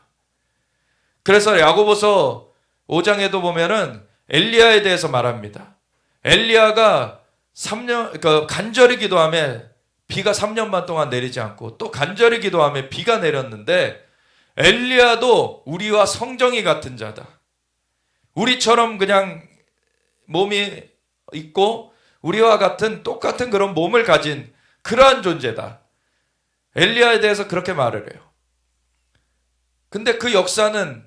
그래서 야고보서 5장에도 보면은 엘리야에 대해서 말합니다. 엘리야가 3년 간절히 기도하며 비가 3년 반 동안 내리지 않고 또 간절히 기도하며 비가 내렸는데 엘리야도 우리와 성정이 같은 자다. 우리처럼 그냥 몸이 있고 우리와 같은 똑같은 그런 몸을 가진 그러한 존재다. 엘리야에 대해서 그렇게 말을 해요. 근데 그 역사는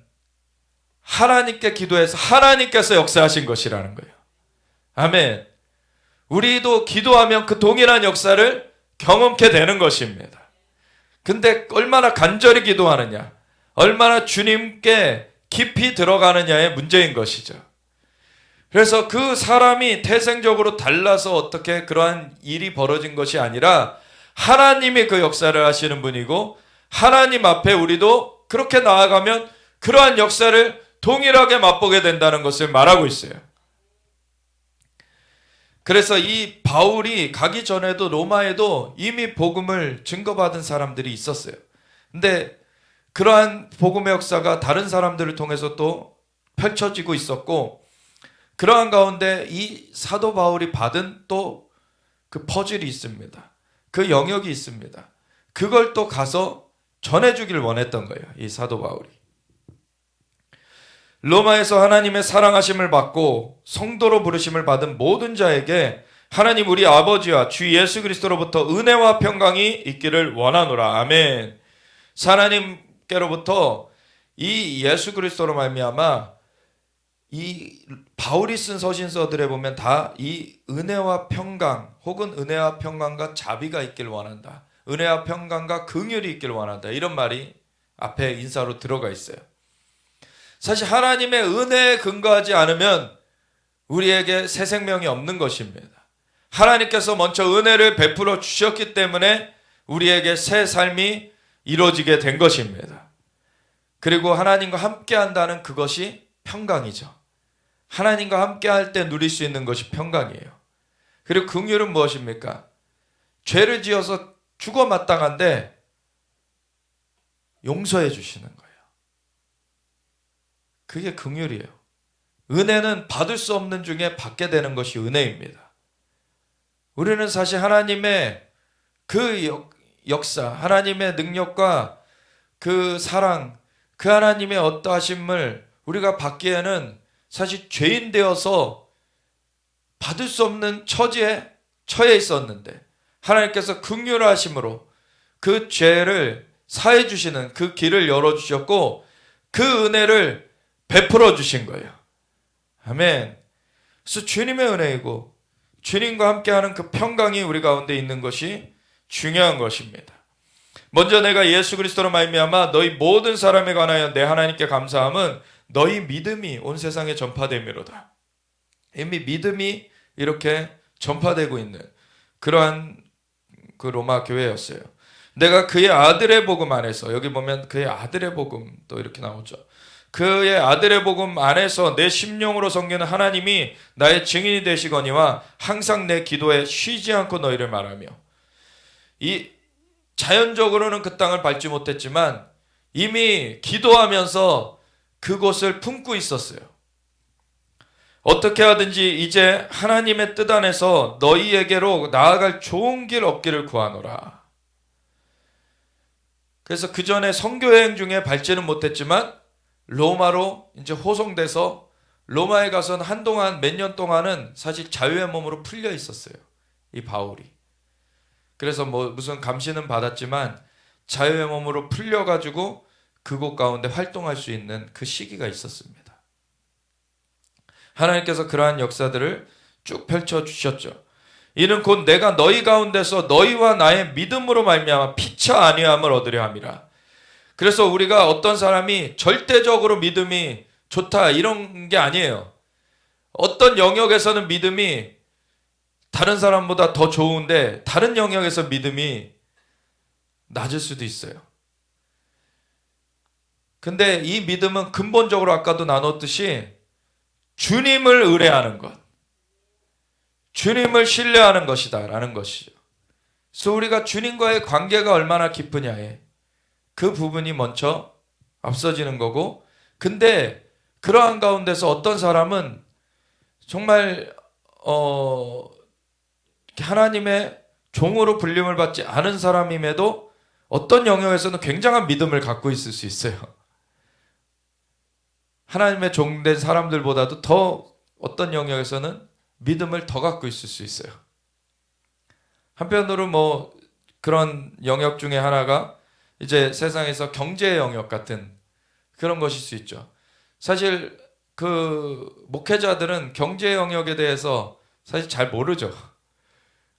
하나님께 기도해서 하나님께서 역사하신 것이라는 거예요. 아멘. 우리도 기도하면 그 동일한 역사를 경험케 되는 것입니다. 근데 얼마나 간절히 기도하느냐, 얼마나 주님께 깊이 들어가느냐의 문제인 것이죠. 그래서 그 사람이 태생적으로 달라서 어떻게 그러한 일이 벌어진 것이 아니라 하나님이 그 역사를 하시는 분이고 하나님 앞에 우리도 그렇게 나아가면 그러한 역사를 동일하게 맛보게 된다는 것을 말하고 있어요. 그래서 이 바울이 가기 전에도 로마에도 이미 복음을 증거받은 사람들이 있었어요. 근데 그러한 복음의 역사가 다른 사람들을 통해서 또 펼쳐지고 있었고 그러한 가운데 이 사도 바울이 받은 또 그 퍼즐이 있습니다. 그 영역이 있습니다. 그걸 또 가서 전해주길 원했던 거예요. 이 사도 바울이. 로마에서 하나님의 사랑하심을 받고 성도로 부르심을 받은 모든 자에게 하나님 우리 아버지와 주 예수 그리스도로부터 은혜와 평강이 있기를 원하노라. 아멘. 하나님께로부터 이 예수 그리스도로 말미암아 이 바울이 쓴 서신서들에 보면 다 이 은혜와 평강 혹은 은혜와 평강과 자비가 있길 원한다. 은혜와 평강과 긍휼이 있길 원한다. 이런 말이 앞에 인사로 들어가 있어요. 사실 하나님의 은혜에 근거하지 않으면 우리에게 새 생명이 없는 것입니다. 하나님께서 먼저 은혜를 베풀어 주셨기 때문에 우리에게 새 삶이 이루어지게 된 것입니다. 그리고 하나님과 함께 한다는 그것이 평강이죠. 하나님과 함께 할 때 누릴 수 있는 것이 평강이에요. 그리고 긍휼은 무엇입니까? 죄를 지어서 죽어 마땅한데 용서해 주시는 거예요. 그게 긍휼이에요. 은혜는 받을 수 없는 중에 받게 되는 것이 은혜입니다. 우리는 사실 하나님의 그 역사, 하나님의 능력과 그 사랑, 그 하나님의 어떠하심을 우리가 받기에는 사실 죄인 되어서 받을 수 없는 처지에 처해 있었는데 하나님께서 긍휼하심으로 그 죄를 사해 주시는 그 길을 열어주셨고 그 은혜를 베풀어 주신 거예요. 아멘. 그래서 주님의 은혜이고 주님과 함께하는 그 평강이 우리 가운데 있는 것이 중요한 것입니다. 먼저 내가 예수 그리스도로 말미암아 너희 모든 사람에 관하여 내 하나님께 감사함은 너희 믿음이 온 세상에 전파됨이로다. 이미 믿음이 이렇게 전파되고 있는 그러한 그 로마 교회였어요. 내가 그의 아들의 복음 안에서, 여기 보면 그의 아들의 복음 또 이렇게 나오죠. 그의 아들의 복음 안에서 내 심령으로 섬기는 하나님이 나의 증인이 되시거니와 항상 내 기도에 쉬지 않고 너희를 말하며. 이 자연적으로는 그 땅을 밟지 못했지만 이미 기도하면서 그곳을 품고 있었어요. 어떻게 하든지 이제 하나님의 뜻 안에서 너희에게로 나아갈 좋은 길 얻기를 구하노라. 그래서 그 전에 선교여행 중에 밟지는 못했지만 로마로 이제 호송돼서 로마에 가서는 한동안 몇 년 동안은 사실 자유의 몸으로 풀려 있었어요. 이 바울이. 그래서 무슨 감시는 받았지만 자유의 몸으로 풀려가지고 그곳 가운데 활동할 수 있는 그 시기가 있었습니다. 하나님께서 그러한 역사들을 쭉 펼쳐주셨죠. 이는 곧 내가 너희 가운데서 너희와 나의 믿음으로 말미암아 피차 아니함을 얻으려 함이라. 그래서 우리가 어떤 사람이 절대적으로 믿음이 좋다 이런 게 아니에요. 어떤 영역에서는 믿음이 다른 사람보다 더 좋은데 다른 영역에서 믿음이 낮을 수도 있어요. 근데 이 믿음은 근본적으로 아까도 나눴듯이 주님을 의뢰하는 것, 주님을 신뢰하는 것이다 라는 것이죠. 그래서 우리가 주님과의 관계가 얼마나 깊으냐에 그 부분이 먼저 앞서지는 거고, 근데 그러한 가운데서 어떤 사람은 정말 하나님의 종으로 불림을 받지 않은 사람임에도 어떤 영역에서는 굉장한 믿음을 갖고 있을 수 있어요. 하나님의 종된 사람들보다도 더 어떤 영역에서는 믿음을 더 갖고 있을 수 있어요. 한편으로 그런 영역 중에 하나가 이제 세상에서 경제 영역 같은 그런 것일 수 있죠. 사실 그 목회자들은 경제 영역에 대해서 사실 잘 모르죠.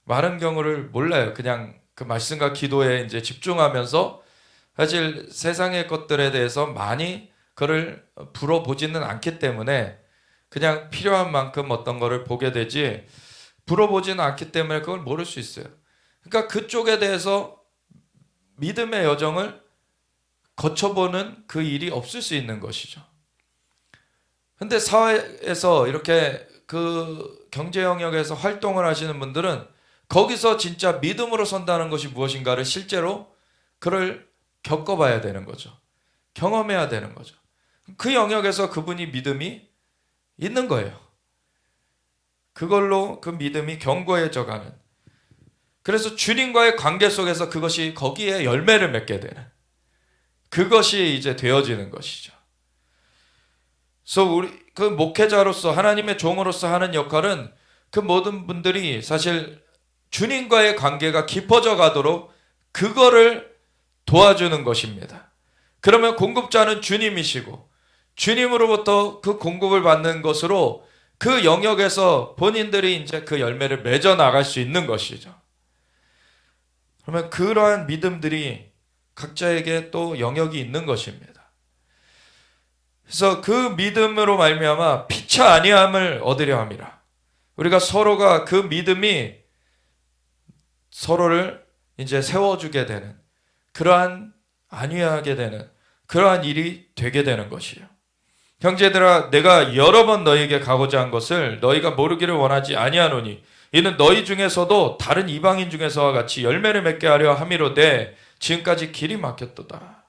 많은 경우를 몰라요. 그냥 그 말씀과 기도에 이제 집중하면서 사실 세상의 것들에 대해서 많이 그를 불어보지는 않기 때문에 그냥 필요한 만큼 어떤 거를 보게 되지 불어보지는 않기 때문에 그걸 모를 수 있어요. 그러니까 그쪽에 대해서 믿음의 여정을 거쳐보는 그 일이 없을 수 있는 것이죠. 근데 사회에서 이렇게 그 경제 영역에서 활동을 하시는 분들은 거기서 진짜 믿음으로 선다는 것이 무엇인가를 실제로 그를 겪어봐야 되는 거죠. 경험해야 되는 거죠. 그 영역에서 그분이 믿음이 있는 거예요. 그걸로 그 믿음이 견고해져가는. 그래서 주님과의 관계 속에서 그것이 거기에 열매를 맺게 되는. 그것이 이제 되어지는 것이죠. 그래서 우리 그 목회자로서 하나님의 종으로서 하는 역할은 그 모든 분들이 사실 주님과의 관계가 깊어져 가도록 그거를 도와주는 것입니다. 그러면 공급자는 주님이시고 주님으로부터 그 공급을 받는 것으로 그 영역에서 본인들이 이제 그 열매를 맺어 나갈 수 있는 것이죠. 그러면 그러한 믿음들이 각자에게 또 영역이 있는 것입니다. 그래서 그 믿음으로 말미암아 피차 아니함을 얻으려 함이라. 우리가 서로가 그 믿음이 서로를 이제 세워주게 되는 그러한 안위하게 되는 그러한 일이 되게 되는 것이요. 형제들아, 내가 여러 번 너희에게 가고자 한 것을 너희가 모르기를 원하지 아니하노니 이는 너희 중에서도 다른 이방인 중에서와 같이 열매를 맺게 하려 함이로되 지금까지 길이 막혔도다.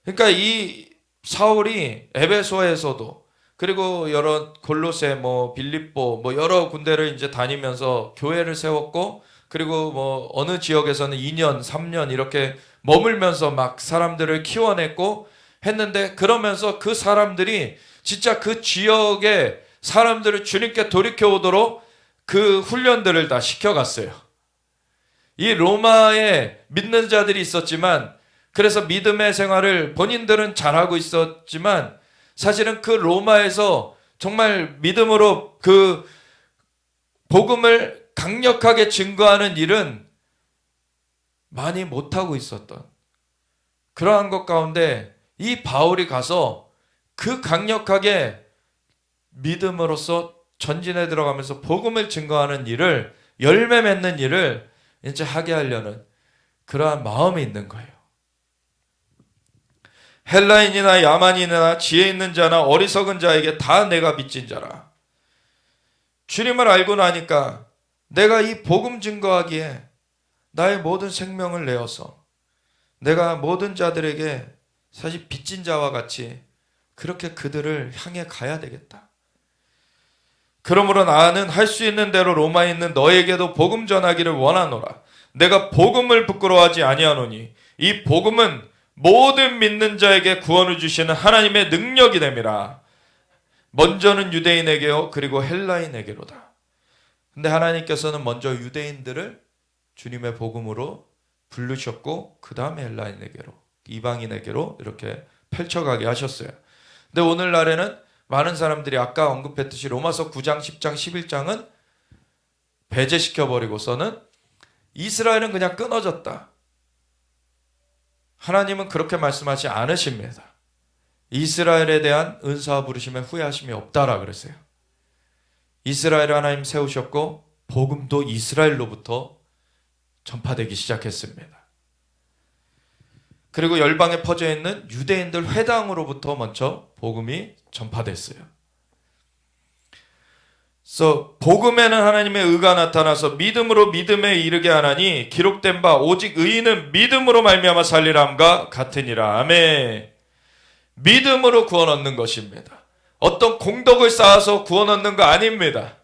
그러니까 이 사울이 에베소에서도 그리고 여러 골로새 빌립보 여러 군데를 이제 다니면서 교회를 세웠고 그리고 어느 지역에서는 2년, 3년 이렇게 머물면서 막 사람들을 키워냈고 했는데 그러면서 그 사람들이 진짜 그 지역의 사람들을 주님께 돌이켜 오도록 그 훈련들을 다 시켜갔어요. 이 로마에 믿는 자들이 있었지만 그래서 믿음의 생활을 본인들은 잘하고 있었지만 사실은 그 로마에서 정말 믿음으로 그 복음을 강력하게 증거하는 일은 많이 못하고 있었던 그러한 것 가운데 이 바울이 가서 그 강력하게 믿음으로써 전진에 들어가면서 복음을 증거하는 일을, 열매 맺는 일을 이제 하게 하려는 그러한 마음이 있는 거예요. 헬라인이나 야만인이나 지혜 있는 자나 어리석은 자에게 다 내가 빚진 자라. 주님을 알고 나니까 내가 이 복음 증거하기에 나의 모든 생명을 내어서 내가 모든 자들에게 사실 빚진 자와 같이 그렇게 그들을 향해 가야 되겠다. 그러므로 나는 할 수 있는 대로 로마에 있는 너에게도 복음 전하기를 원하노라. 내가 복음을 부끄러워하지 아니하노니 이 복음은 모든 믿는 자에게 구원을 주시는 하나님의 능력이 됨이라. 먼저는 유대인에게요 그리고 헬라인에게로다. 근데 하나님께서는 먼저 유대인들을 주님의 복음으로 부르셨고 그 다음에 헬라인에게로, 이방인에게로 이렇게 펼쳐가게 하셨어요. 근데 오늘날에는 많은 사람들이 아까 언급했듯이 로마서 9장, 10장, 11장은 배제시켜버리고서는 이스라엘은 그냥 끊어졌다. 하나님은 그렇게 말씀하지 않으십니다. 이스라엘에 대한 은사와 부르심에 후회하심이 없다라 그랬어요. 이스라엘을 하나님 세우셨고 복음도 이스라엘로부터 전파되기 시작했습니다. 그리고 열방에 퍼져 있는 유대인들 회당으로부터 먼저 복음이 전파됐어요. 그래서 복음에는 하나님의 의가 나타나서 믿음으로 믿음에 이르게 하나니 기록된 바 오직 의인은 믿음으로 말미암아 살리람과 같으니라. 아멘. 믿음으로 구원 얻는 것입니다. 어떤 공덕을 쌓아서 구원 얻는 거 아닙니다.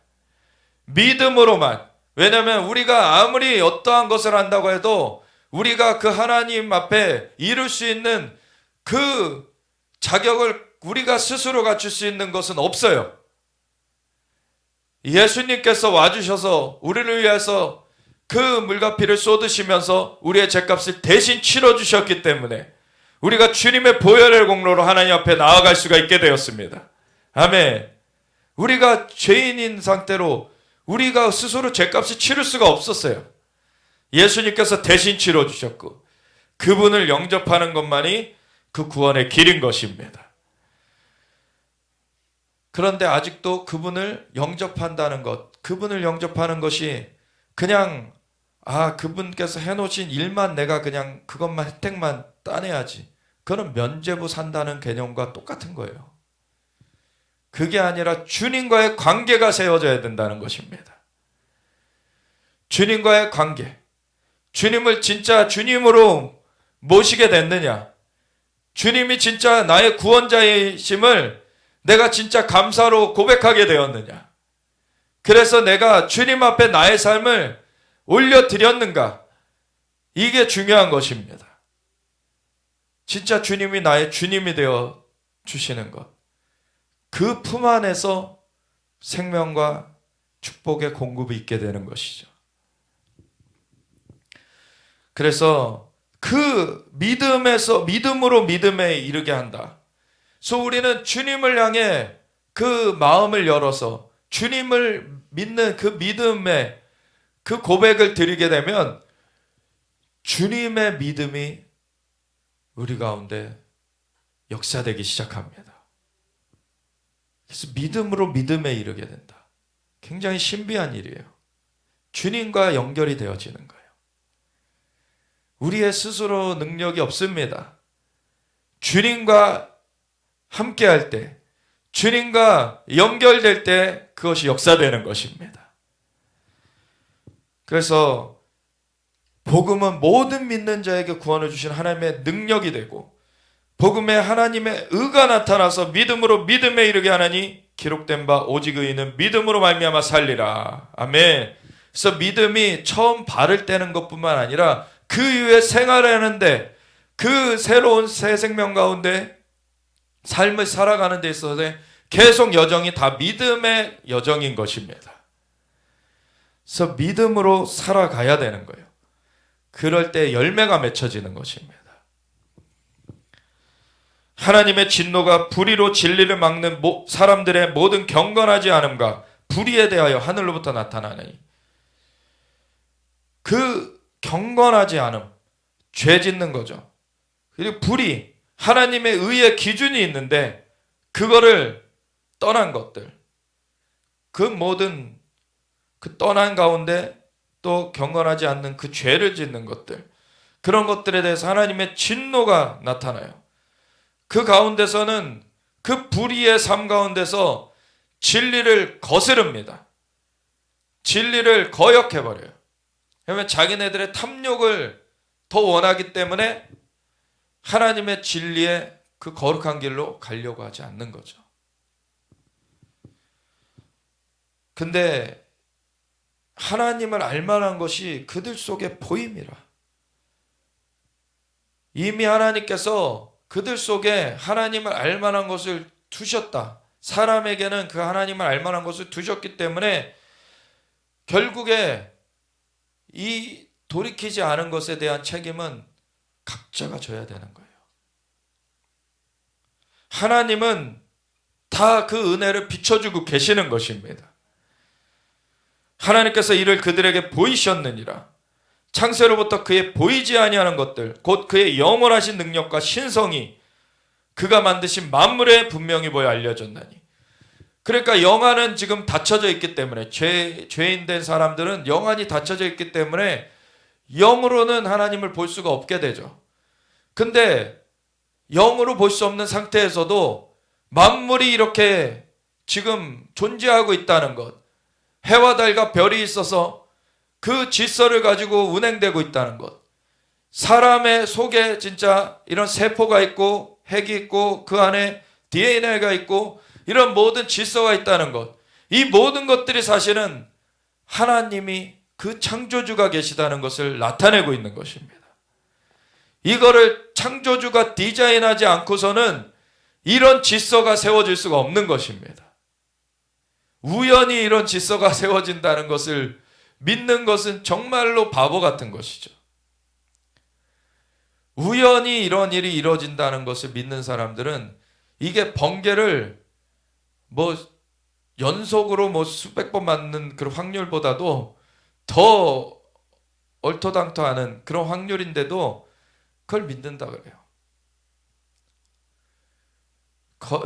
믿음으로만. 왜냐하면 우리가 아무리 어떠한 것을 한다고 해도 우리가 그 하나님 앞에 이룰 수 있는 그 자격을 우리가 스스로 갖출 수 있는 것은 없어요. 예수님께서 와주셔서 우리를 위해서 그 물과 피를 쏟으시면서 우리의 죄값을 대신 치러주셨기 때문에 우리가 주님의 보혈의 공로로 하나님 앞에 나아갈 수가 있게 되었습니다. 아멘. 우리가 죄인인 상태로 우리가 스스로 죄값을 치를 수가 없었어요. 예수님께서 대신 치러주셨고 그분을 영접하는 것만이 그 구원의 길인 것입니다. 그런데 아직도 그분을 영접한다는 것, 그분을 영접하는 것이 그냥 그분께서 해놓으신 일만 내가 그냥 그것만 혜택만 따내야지. 그건 면죄부 산다는 개념과 똑같은 거예요. 그게 아니라 주님과의 관계가 세워져야 된다는 것입니다. 주님과의 관계. 주님을 진짜 주님으로 모시게 됐느냐? 주님이 진짜 나의 구원자이심을 내가 진짜 감사로 고백하게 되었느냐? 그래서 내가 주님 앞에 나의 삶을 올려드렸는가? 이게 중요한 것입니다. 진짜 주님이 나의 주님이 되어 주시는 것. 그 품 안에서 생명과 축복의 공급이 있게 되는 것이죠. 그래서 그 믿음에서 믿음으로 믿음에 이르게 한다. 그래서 우리는 주님을 향해 그 마음을 열어서 주님을 믿는 그 믿음의 그 고백을 드리게 되면 주님의 믿음이 우리 가운데 역사되기 시작합니다. 그래서 믿음으로 믿음에 이르게 된다. 굉장히 신비한 일이에요. 주님과 연결이 되어지는 거예요. 우리의 스스로 능력이 없습니다. 주님과 함께 할 때, 주님과 연결될 때 그것이 역사되는 것입니다. 그래서 복음은 모든 믿는 자에게 구원을 주신 하나님의 능력이 되고 복음에 하나님의 의가 나타나서 믿음으로 믿음에 이르게 하나니 기록된 바 오직 의인은 믿음으로 말미암아 살리라. 아멘. 그래서 믿음이 처음 발을 떼는 것뿐만 아니라 그 이후에 생활하는데 그 새로운 새 생명 가운데 삶을 살아가는 데 있어서 계속 여정이 다 믿음의 여정인 것입니다. 그래서 믿음으로 살아가야 되는 거예요. 그럴 때 열매가 맺혀지는 것입니다. 하나님의 진노가 불의로 진리를 막는 사람들의 모든 경건하지 않음과 불의에 대하여 하늘로부터 나타나니, 그 경건하지 않음, 죄 짓는 거죠. 그리고 불의, 하나님의 의의 기준이 있는데 그거를 떠난 것들, 그 모든 그 떠난 가운데 또 경건하지 않는 그 죄를 짓는 것들, 그런 것들에 대해서 하나님의 진노가 나타나요. 그 가운데서는, 그 불의의 삶 가운데서 진리를 거스릅니다. 진리를 거역해버려요. 왜냐하면 자기네들의 탐욕을 더 원하기 때문에 하나님의 진리의 그 거룩한 길로 가려고 하지 않는 거죠. 근데 하나님을 알만한 것이 그들 속에 보임이라. 이미 하나님께서 그들 속에 하나님을 알만한 것을 두셨다. 사람에게는 그 하나님을 알만한 것을 두셨기 때문에 결국에 이 돌이키지 않은 것에 대한 책임은 각자가 져야 되는 거예요. 하나님은 다 그 은혜를 비춰주고 계시는 것입니다. 하나님께서 이를 그들에게 보이셨느니라. 창세로부터 그의 보이지 아니하는 것들, 곧 그의 영원하신 능력과 신성이 그가 만드신 만물에 분명히 보여 알려졌나니. 그러니까 영안은 지금 닫혀져 있기 때문에, 죄인 된 사람들은 영안이 닫혀져 있기 때문에 영으로는 하나님을 볼 수가 없게 되죠. 근데 영으로 볼 수 없는 상태에서도 만물이 이렇게 지금 존재하고 있다는 것, 해와 달과 별이 있어서 그 질서를 가지고 운행되고 있다는 것, 사람의 속에 진짜 이런 세포가 있고 핵이 있고 그 안에 DNA가 있고 이런 모든 질서가 있다는 것, 이 모든 것들이 사실은 하나님이 그 창조주가 계시다는 것을 나타내고 있는 것입니다. 이거를 창조주가 디자인하지 않고서는 이런 질서가 세워질 수가 없는 것입니다. 우연히 이런 질서가 세워진다는 것을 믿는 것은 정말로 바보 같은 것이죠. 우연히 이런 일이 이루어진다는 것을 믿는 사람들은 이게 번개를 연속으로 수백 번 맞는 그런 확률보다도 더 얼토당토하는 그런 확률인데도 그걸 믿는다 그래요.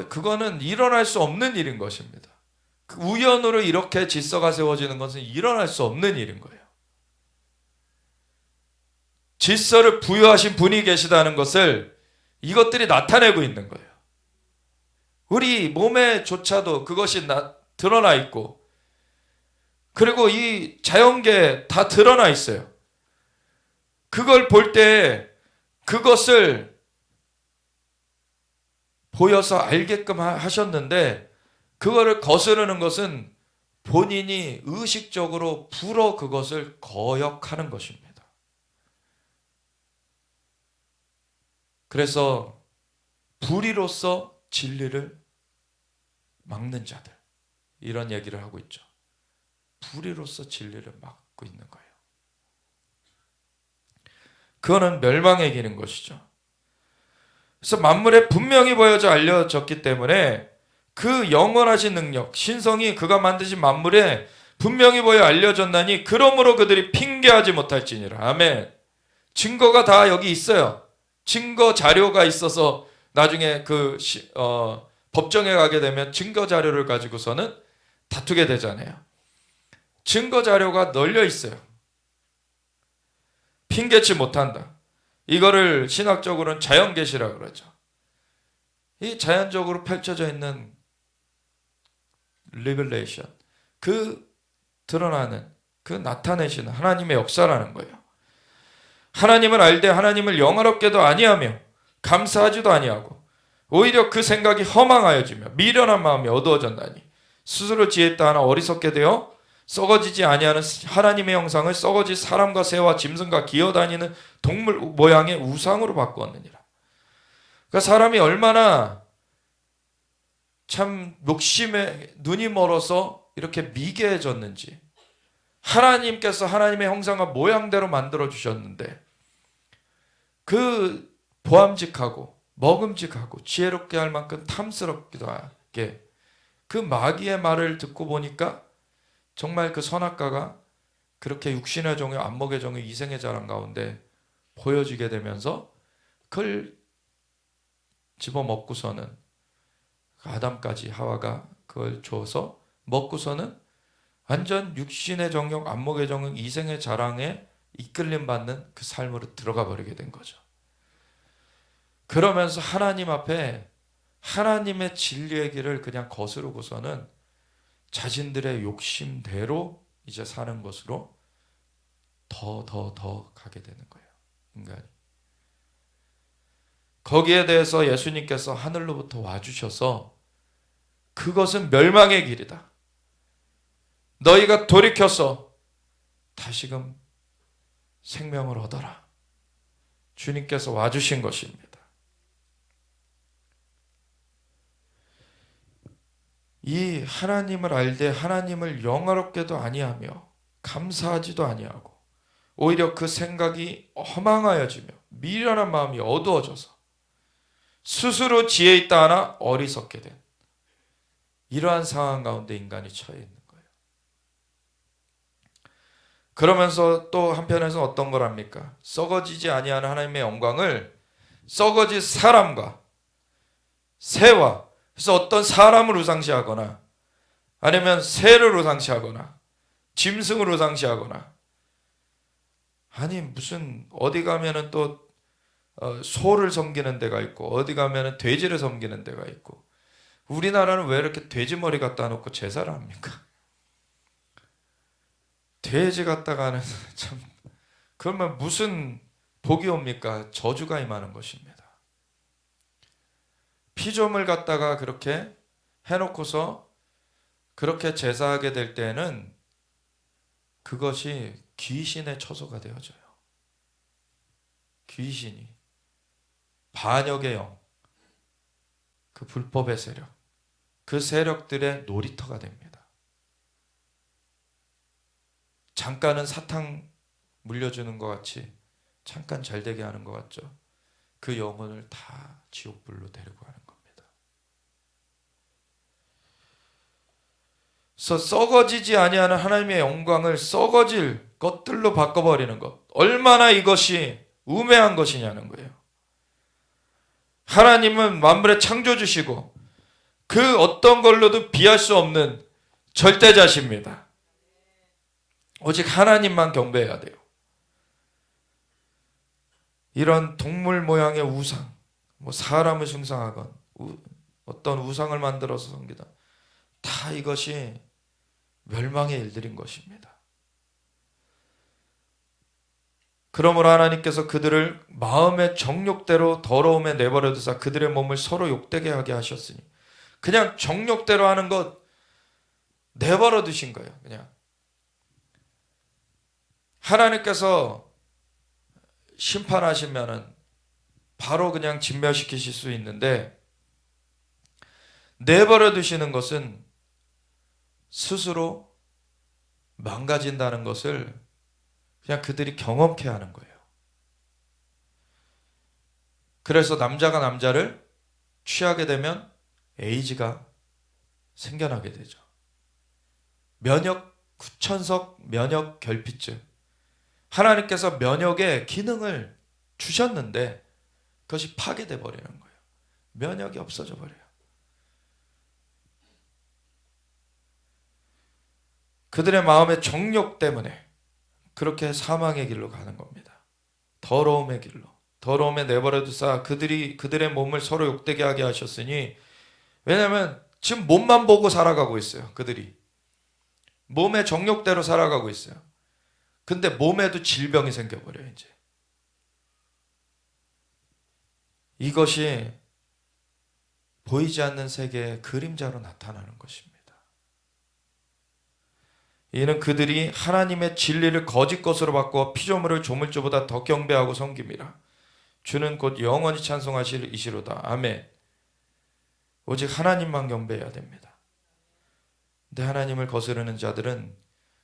그거는 일어날 수 없는 일인 것입니다. 우연으로 이렇게 질서가 세워지는 것은 일어날 수 없는 일인 거예요. 질서를 부여하신 분이 계시다는 것을 이것들이 나타내고 있는 거예요. 우리 몸에조차도 그것이 드러나 있고, 그리고 이 자연계에 다 드러나 있어요. 그걸 볼 때 그것을 보여서 알게끔 하셨는데, 그거를 거스르는 것은 본인이 의식적으로 불어 그것을 거역하는 것입니다. 그래서 불의로서 진리를 막는 자들, 이런 얘기를 하고 있죠. 불의로서 진리를 막고 있는 거예요. 그거는 멸망에 기는 것이죠. 그래서 만물에 분명히 보여져 알려졌기 때문에 그 영원하신 능력, 신성이 그가 만드신 만물에 분명히 보여 알려졌나니 그러므로 그들이 핑계하지 못할지니라. 아멘. 증거가 다 여기 있어요. 증거 자료가 있어서 나중에 법정에 가게 되면 증거 자료를 가지고서는 다투게 되잖아요. 증거 자료가 널려 있어요. 핑계치 못한다. 이거를 신학적으로는 자연계시라고 그러죠. 이 자연적으로 펼쳐져 있는 리벨레이션, 그 드러나는, 그 나타내시는 하나님의 역사라는 거예요. 하나님을 알되 하나님을 영화롭게도 아니하며 감사하지도 아니하고 오히려 그 생각이 허망하여지며 미련한 마음이 어두워졌나니 스스로 지혜있다 하나 어리석게 되어 썩어지지 아니하는 하나님의 형상을 썩어질 사람과 새와 짐승과 기어다니는 동물 모양의 우상으로 바꾸었느니라. 그러니까 사람이 얼마나 참 욕심에 눈이 멀어서 이렇게 미개해졌는지, 하나님께서 하나님의 형상과 모양대로 만들어 주셨는데 그 보암직하고 먹음직하고 지혜롭게 할 만큼 탐스럽기도 하게 그 마귀의 말을 듣고 보니까 정말 그 선악과가 그렇게 육신의 종의 안목의 종의 이생의 자랑 가운데 보여지게 되면서 그걸 집어먹고서는 아담까지 하와가 그걸 줘서 먹고서는 완전 육신의 정욕, 안목의 정욕, 이생의 자랑에 이끌림 받는 그 삶으로 들어가 버리게 된 거죠. 그러면서 하나님 앞에 하나님의 진리의 길을 그냥 거스르고서는 자신들의 욕심대로 이제 사는 것으로 더 가게 되는 거예요. 인간이. 거기에 대해서 예수님께서 하늘로부터 와주셔서 그것은 멸망의 길이다. 너희가 돌이켜서 다시금 생명을 얻어라. 주님께서 와주신 것입니다. 이 하나님을 알되 하나님을 영화롭게도 아니하며 감사하지도 아니하고 오히려 그 생각이 허망하여지며 미련한 마음이 어두워져서 스스로 지혜 있다 하나 어리석게 된 이러한 상황 가운데 인간이 처해 있는 거예요. 그러면서 또 한편에서 어떤 걸 합니까? 썩어지지 아니하는 하나님의 영광을 썩어질 사람과 새와 그래서 어떤 사람을 우상시하거나 아니면 새를 우상시하거나 짐승을 우상시하거나 아니 무슨 어디 가면은 또 소를 섬기는 데가 있고 어디 가면은 돼지를 섬기는 데가 있고 우리나라는 왜 이렇게 돼지 머리 갖다 놓고 제사를 합니까? 돼지 갖다가는 참 그러면 무슨 복이 옵니까? 저주가 임하는 것입니다. 피조물 갖다가 그렇게 해놓고서 그렇게 제사하게 될 때는 그것이 귀신의 처소가 되어져요. 귀신이 반역의 영, 그 불법의 세력, 그 세력들의 놀이터가 됩니다. 잠깐은 사탕 물려주는 것 같이 잠깐 잘되게 하는 것 같죠. 그 영혼을 다 지옥불로 데리고 가는 겁니다. 그래서 썩어지지 아니하는 하나님의 영광을 썩어질 것들로 바꿔버리는 것, 얼마나 이것이 우매한 것이냐는 거예요. 하나님은 만물의 창조주시고 그 어떤 걸로도 비할 수 없는 절대자십니다. 오직 하나님만 경배해야 돼요. 이런 동물 모양의 우상, 뭐 사람을 숭상하건 어떤 우상을 만들어서 섬기다, 다 이것이 멸망의 일들인 것입니다. 그러므로 하나님께서 그들을 마음의 정욕대로 더러움에 내버려 두사 그들의 몸을 서로 욕되게 하게 하셨으니 그냥 정욕대로 하는 것 내버려 두신 거예요. 그냥 하나님께서 심판하시면은 바로 그냥 진멸시키실 수 있는데 내버려 두시는 것은 스스로 망가진다는 것을 그냥 그들이 경험케 하는 거예요. 그래서 남자가 남자를 취하게 되면 에이즈가 생겨나게 되죠. 구천석 면역 결핍증. 하나님께서 면역의 기능을 주셨는데 그것이 파괴돼 버리는 거예요. 면역이 없어져 버려요. 그들의 마음의 정욕 때문에 그렇게 사망의 길로 가는 겁니다. 더러움의 길로. 더러움에 내버려 두사 그들의 몸을 서로 욕되게 하게 하셨으니 왜냐하면 지금 몸만 보고 살아가고 있어요. 그들이. 몸의 정욕대로 살아가고 있어요. 근데 몸에도 질병이 생겨버려요. 이제. 이것이 보이지 않는 세계의 그림자로 나타나는 것입니다. 이는 그들이 하나님의 진리를 거짓 것으로 바꾸어 피조물을 조물주보다 더 경배하고 섬김이라. 주는 곧 영원히 찬송하실 이시로다. 아멘. 오직 하나님만 경배해야 됩니다. 근데 하나님을 거스르는 자들은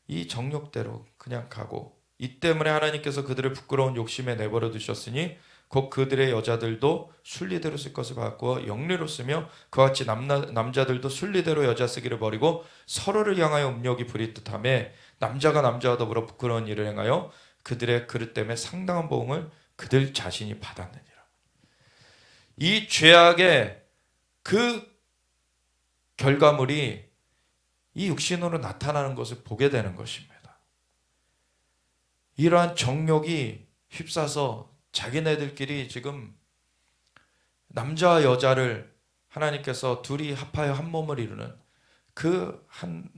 이 정욕대로 그냥 가고 이 때문에 하나님께서 그들을 부끄러운 욕심에 내버려 두셨으니 곧 그들의 여자들도 순리대로 쓸 것을 바꾸어 영리로 쓰며 그와 같이 남자들도 순리대로 여자 쓰기를 버리고 서로를 향하여 음욕이 부릿듯하며 남자가 남자와 더불어 부끄러운 일을 행하여 그들의 그릇 때문에 상당한 보응을 그들 자신이 받았느니라. 이 죄악의 그 결과물이 이 육신으로 나타나는 것을 보게 되는 것입니다. 이러한 정욕이 휩싸서 자기네들끼리 지금 남자와 여자를 하나님께서 둘이 합하여 한 몸을 이루는 그 한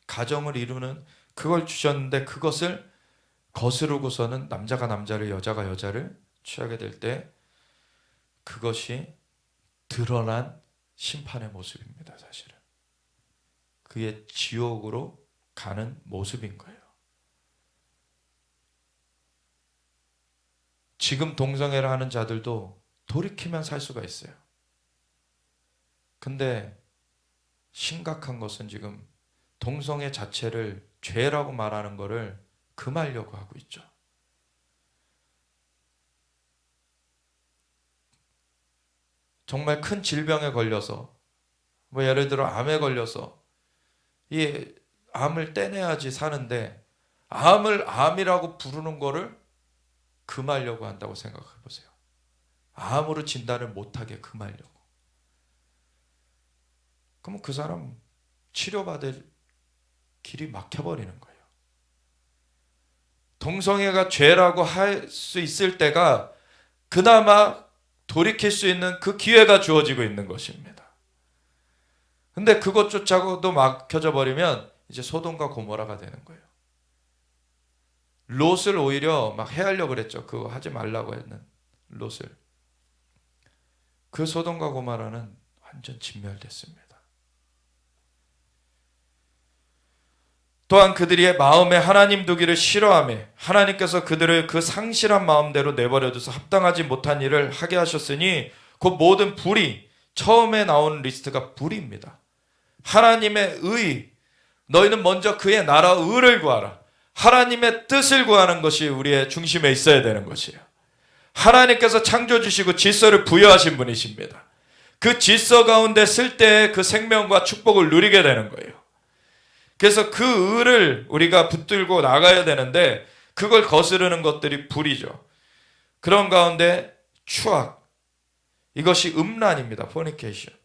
가정을 이루는 그걸 주셨는데 그것을 거스르고서는 남자가 남자를 여자가 여자를 취하게 될 때 그것이 드러난 심판의 모습입니다. 사실은 그의 지옥으로 가는 모습인 거예요. 지금 동성애를 하는 자들도 돌이키면 살 수가 있어요. 근데 심각한 것은 지금 동성애 자체를 죄라고 말하는 것을 금하려고 하고 있죠. 정말 큰 질병에 걸려서 뭐 예를 들어 암에 걸려서 이 암을 떼내야지 사는데 암을 암이라고 부르는 거를 금하려고 한다고 생각해 보세요. 암으로 진단을 못하게 금하려고. 그러면 그 사람 치료받을 길이 막혀버리는 거예요. 동성애가 죄라고 할 수 있을 때가 그나마 돌이킬 수 있는 그 기회가 주어지고 있는 것입니다. 근데 그것조차도 막혀져 버리면 이제 소돔과 고모라가 되는 거예요. 롯을 오히려 막 해하려고 그랬죠. 그거 하지 말라고 했는 롯을. 그 소돔과 고모라는 완전 진멸됐습니다. 또한 그들이 마음에 하나님 두기를 싫어하며 하나님께서 그들을 그 상실한 마음대로 내버려둬서 합당하지 못한 일을 하게 하셨으니 그 모든 불의, 처음에 나오는 리스트가 불의입니다. 하나님의 의, 너희는 먼저 그의 나라 의를 구하라. 하나님의 뜻을 구하는 것이 우리의 중심에 있어야 되는 것이에요. 하나님께서 창조 주시고 질서를 부여하신 분이십니다. 그 질서 가운데 쓸 때의 그 생명과 축복을 누리게 되는 거예요. 그래서 그 의를 우리가 붙들고 나가야 되는데 그걸 거스르는 것들이 불이죠. 그런 가운데 추악, 이것이 음란입니다. fornication,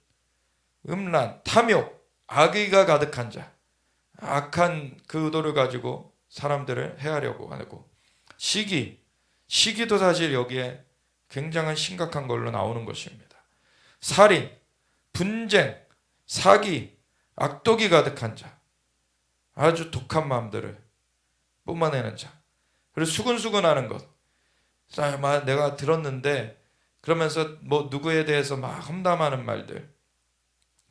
음란, 탐욕, 악의가 가득한 자, 악한 그 의도를 가지고 사람들을 해하려고 하고, 시기도 사실 여기에 굉장한 심각한 걸로 나오는 것입니다. 살인, 분쟁, 사기, 악독이 가득한 자, 아주 독한 마음들을 뿜어내는 자, 그리고 수근수근하는 것. 내가 들었는데 그러면서 뭐 누구에 대해서 막 험담하는 말들,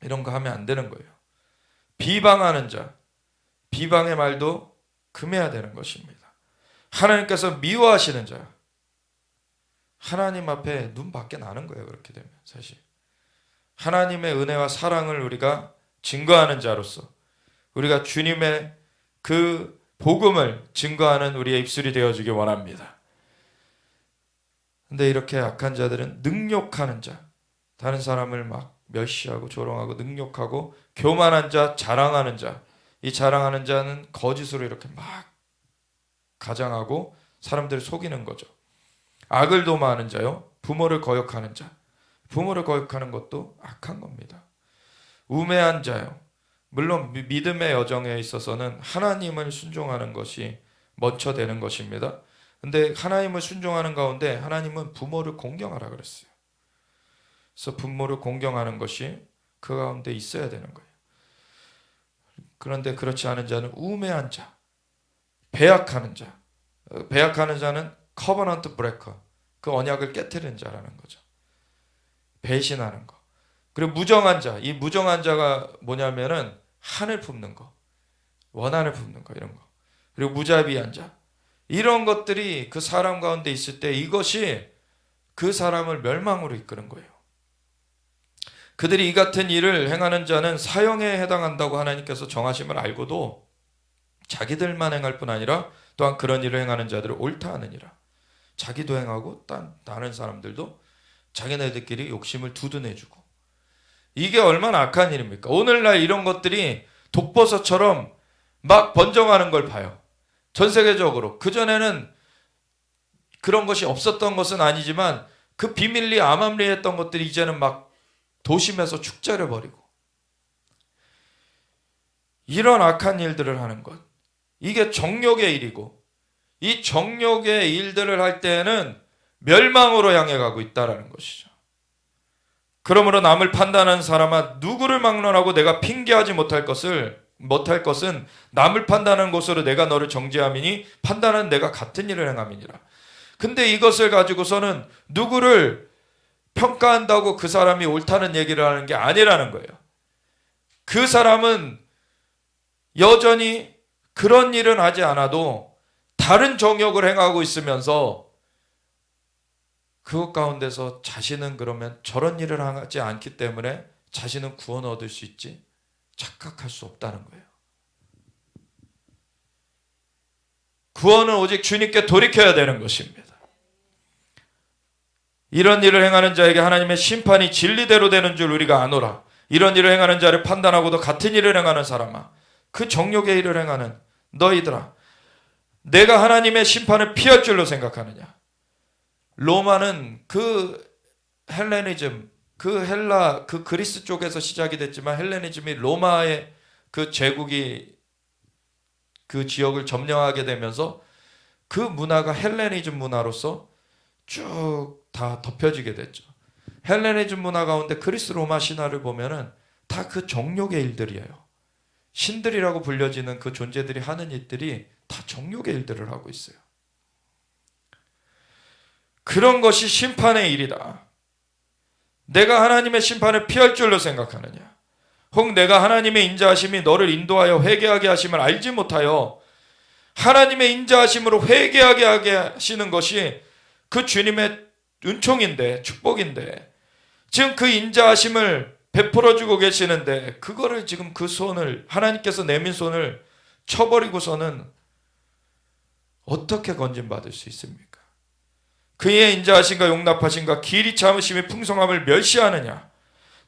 이런 거 하면 안 되는 거예요. 비방하는 자, 비방의 말도 금해야 되는 것입니다. 하나님께서 미워하시는 자, 하나님 앞에 눈 밖에 나는 거예요. 그렇게 되면 사실 하나님의 은혜와 사랑을 우리가 증거하는 자로서 우리가 주님의 그 복음을 증거하는 우리의 입술이 되어주기 원합니다. 근데 이렇게 악한 자들은 능욕하는 자, 다른 사람을 막 멸시하고 조롱하고 능욕하고 교만한 자, 자랑하는 자, 이 자랑하는 자는 거짓으로 이렇게 막 가장하고 사람들을 속이는 거죠. 악을 도모하는 자요, 부모를 거역하는 자, 부모를 거역하는 것도 악한 겁니다. 우매한 자요, 물론 믿음의 여정에 있어서는 하나님을 순종하는 것이 먼저 되는 것입니다. 근데 하나님을 순종하는 가운데 하나님은 부모를 공경하라 그랬어요. 그래서 부모를 공경하는 것이 그 가운데 있어야 되는 거예요. 그런데 그렇지 않은 자는 우매한 자, 배약하는 자, 배약하는 자는 커버넌트 브레이커, 그 언약을 깨트리는 자라는 거죠. 배신하는 거. 그리고 무정한 자, 이 무정한 자가 뭐냐면은 한을 품는 거, 원한을 품는 거, 이런 거. 그리고 무자비한 자, 이런 것들이 그 사람 가운데 있을 때 이것이 그 사람을 멸망으로 이끄는 거예요. 그들이 이 같은 일을 행하는 자는 사형에 해당한다고 하나님께서 정하심을 알고도 자기들만 행할 뿐 아니라 또한 그런 일을 행하는 자들을 옳다 하느니라. 자기도 행하고 다른 사람들도 자기네들끼리 욕심을 두둔해주고, 이게 얼마나 악한 일입니까? 오늘날 이런 것들이 독버섯처럼 막 번져가는 걸 봐요. 전 세계적으로. 그전에는 그런 것이 없었던 것은 아니지만 그 비밀리 암암리했던 것들이 이제는 막 도심에서 축제를 벌이고, 이런 악한 일들을 하는 것, 이게 정욕의 일이고, 이 정욕의 일들을 할 때에는 멸망으로 향해 가고 있다는 것이죠. 그러므로 남을 판단하는 사람아, 누구를 막론하고 내가 핑계하지 못할 것은 남을 판단하는 것으로 내가 너를 정죄함이니 판단은 내가 같은 일을 행함이니라. 근데 이것을 가지고서는 누구를 평가한다고 그 사람이 옳다는 얘기를 하는 게 아니라는 거예요. 그 사람은 여전히 그런 일은 하지 않아도 다른 정욕을 행하고 있으면서 그것 가운데서 자신은 그러면 저런 일을 하지 않기 때문에 자신은 구원을 얻을 수 있지 착각할 수 없다는 거예요. 구원은 오직 주님께 돌이켜야 되는 것입니다. 이런 일을 행하는 자에게 하나님의 심판이 진리대로 되는 줄 우리가 아노라. 이런 일을 행하는 자를 판단하고도 같은 일을 행하는 사람아, 그 정욕의 일을 행하는 너희들아, 내가 하나님의 심판을 피할 줄로 생각하느냐. 로마는 그 헬레니즘, 그 그리스 쪽에서 시작이 됐지만 헬레니즘이 로마의 그 제국이 그 지역을 점령하게 되면서 그 문화가 헬레니즘 문화로서 쭉 다 덮여지게 됐죠. 헬레니즘 문화 가운데 그리스 로마 신화를 보면은 다 그 정욕의 일들이에요. 신들이라고 불려지는 그 존재들이 하는 일들이 다 정욕의 일들을 하고 있어요. 그런 것이 심판의 일이다. 내가 하나님의 심판을 피할 줄로 생각하느냐? 혹 내가 하나님의 인자하심이 너를 인도하여 회개하게 하심을 알지 못하여 하나님의 인자하심으로 회개하게 하게 하시는 것이 그 주님의 은총인데, 축복인데, 지금 그 인자하심을 베풀어주고 계시는데 그거를 지금 그 손을, 하나님께서 내민 손을 쳐버리고서는 어떻게 건진받을 수 있습니까? 그의 인자하심과 용납하심과 길이 참으심이 풍성함을 멸시하느냐?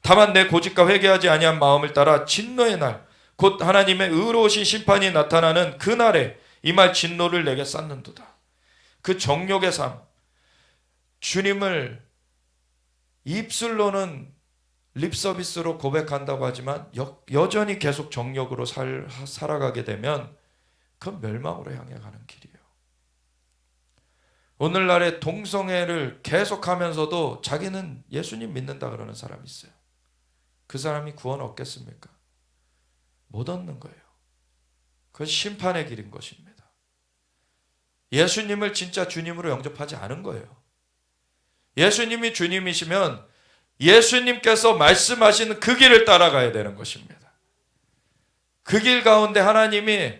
다만 내 고집과 회개하지 아니한 마음을 따라 진노의 날, 곧 하나님의 의로우신 심판이 나타나는 그날에 이 말 진노를 내게 쌓는도다. 그 정욕의 삶, 주님을 입술로는 립서비스로 고백한다고 하지만 여전히 계속 정욕으로 살아가게 되면 그건 멸망으로 향해 가는 길이에요. 오늘날의 동성애를 계속하면서도 자기는 예수님 믿는다 그러는 사람이 있어요. 그 사람이 구원 얻겠습니까? 못 얻는 거예요. 그건 심판의 길인 것입니다. 예수님을 진짜 주님으로 영접하지 않은 거예요. 예수님이 주님이시면 예수님께서 말씀하시는 그 길을 따라가야 되는 것입니다. 그 길 가운데 하나님이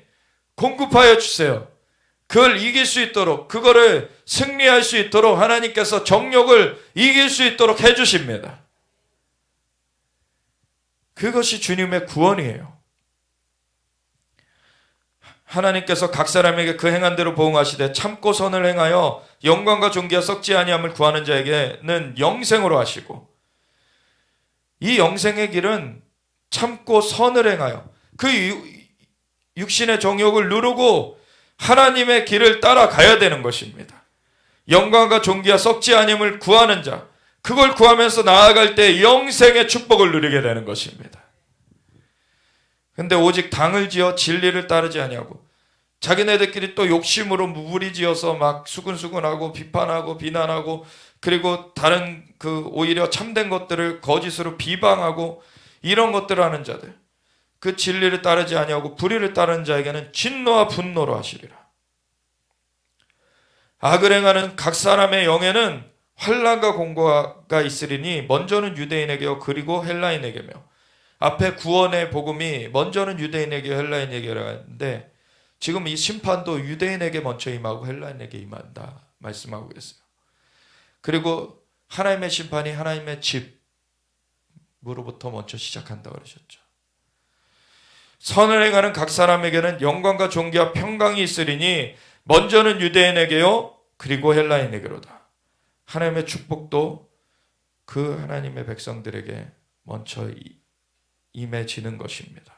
공급하여 주세요. 그걸 이길 수 있도록, 그거를 승리할 수 있도록 하나님께서 정욕을 이길 수 있도록 해주십니다. 그것이 주님의 구원이에요. 하나님께서 각 사람에게 그 행한 대로 보응하시되 참고 선을 행하여 영광과 존귀와 썩지 아니함을 구하는 자에게는 영생으로 하시고, 이 영생의 길은 참고 선을 행하여 그 육신의 정욕을 누르고 하나님의 길을 따라가야 되는 것입니다. 영광과 존귀와 썩지 아니함을 구하는 자, 그걸 구하면서 나아갈 때 영생의 축복을 누리게 되는 것입니다. 근데 오직 당을 지어 진리를 따르지 아니하고 자기네들끼리 또 욕심으로 무리지어서 막 수근수근하고 비판하고 비난하고, 그리고 다른 그 오히려 참된 것들을 거짓으로 비방하고 이런 것들을 하는 자들, 그 진리를 따르지 아니하고 불의를 따르는 자에게는 진노와 분노로 하시리라. 악을 행하는 각 사람의 영에는 환난과 공고가 있으리니 먼저는 유대인에게요 그리고 헬라인에게며, 앞에 구원의 복음이 먼저는 유대인에게 헬라인에게라 했는데 지금 이 심판도 유대인에게 먼저 임하고 헬라인에게 임한다 말씀하고 계세요. 그리고 하나님의 심판이 하나님의 집으로부터 먼저 시작한다고 그러셨죠. 선을 행하는 각 사람에게는 영광과 존귀와 평강이 있으리니 먼저는 유대인에게요 그리고 헬라인에게로다. 하나님의 축복도 그 하나님의 백성들에게 먼저 임해지는 것입니다.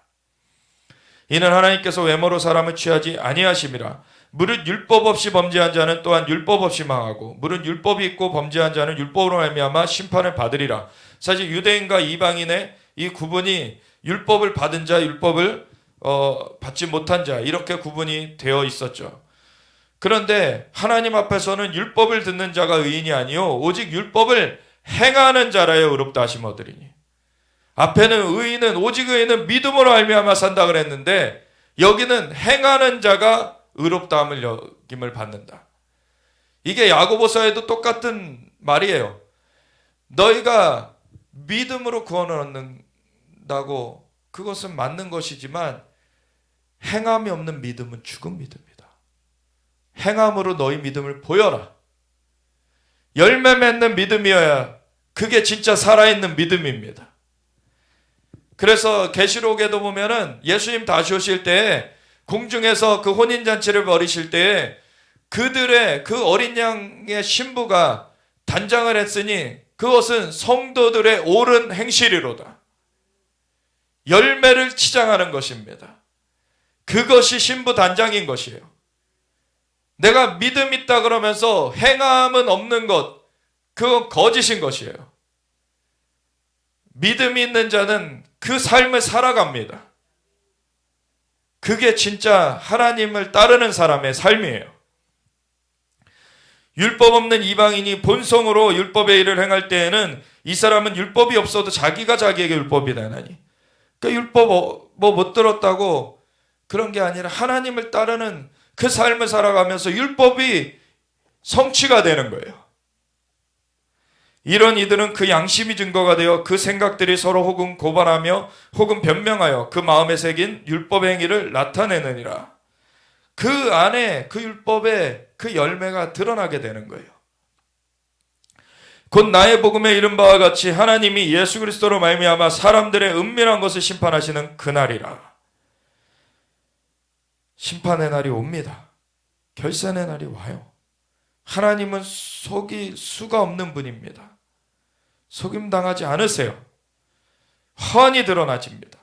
이는 하나님께서 외모로 사람을 취하지 아니하심이라. 무릇 율법 없이 범죄한 자는 또한 율법 없이 망하고 무릇 율법이 있고 범죄한 자는 율법으로 말미암아 심판을 받으리라. 사실 유대인과 이방인의 이 구분이 율법을 받은 자, 율법을 받지 못한 자, 이렇게 구분이 되어 있었죠. 그런데 하나님 앞에서는 율법을 듣는 자가 의인이 아니요 오직 율법을 행하는 자라야 의롭다 하심 얻으리니. 앞에는 의인은 오직 의인은 믿음으로 말미암아 산다 그랬는데 여기는 행하는 자가 의롭다함을 여김을 받는다. 이게 야고보서에도 똑같은 말이에요. 너희가 믿음으로 구원을 얻는다고 그것은 맞는 것이지만 행함이 없는 믿음은 죽은 믿음이다. 행함으로 너희 믿음을 보여라. 열매 맺는 믿음이어야 그게 진짜 살아있는 믿음입니다. 그래서 계시록에도 보면은 예수님 다시 오실 때에 공중에서 그 혼인잔치를 벌이실 때에 그들의 그 어린 양의 신부가 단장을 했으니 그것은 성도들의 옳은 행실이로다. 열매를 치장하는 것입니다. 그것이 신부 단장인 것이에요. 내가 믿음 있다 그러면서 행함은 없는 것, 그건 거짓인 것이에요. 믿음이 있는 자는 그 삶을 살아갑니다. 그게 진짜 하나님을 따르는 사람의 삶이에요. 율법 없는 이방인이 본성으로 율법의 일을 행할 때에는 이 사람은 율법이 없어도 자기가 자기에게 율법이 되나니. 그러니까 율법 못 들었다고 그런 게 아니라 하나님을 따르는 그 삶을 살아가면서 율법이 성취가 되는 거예요. 이런 이들은 그 양심이 증거가 되어 그 생각들이 서로 혹은 고발하며 혹은 변명하여 그 마음에 새긴 율법의 행위를 나타내느니라. 그 안에 그 율법의 그 열매가 드러나게 되는 거예요. 곧 나의 복음에 이른 바와 같이 하나님이 예수 그리스도로 말미암아 사람들의 은밀한 것을 심판하시는 그날이라. 심판의 날이 옵니다. 결산의 날이 와요. 하나님은 속일 수가 없는 분입니다. 속임당하지 않으세요. 훤히 드러나집니다.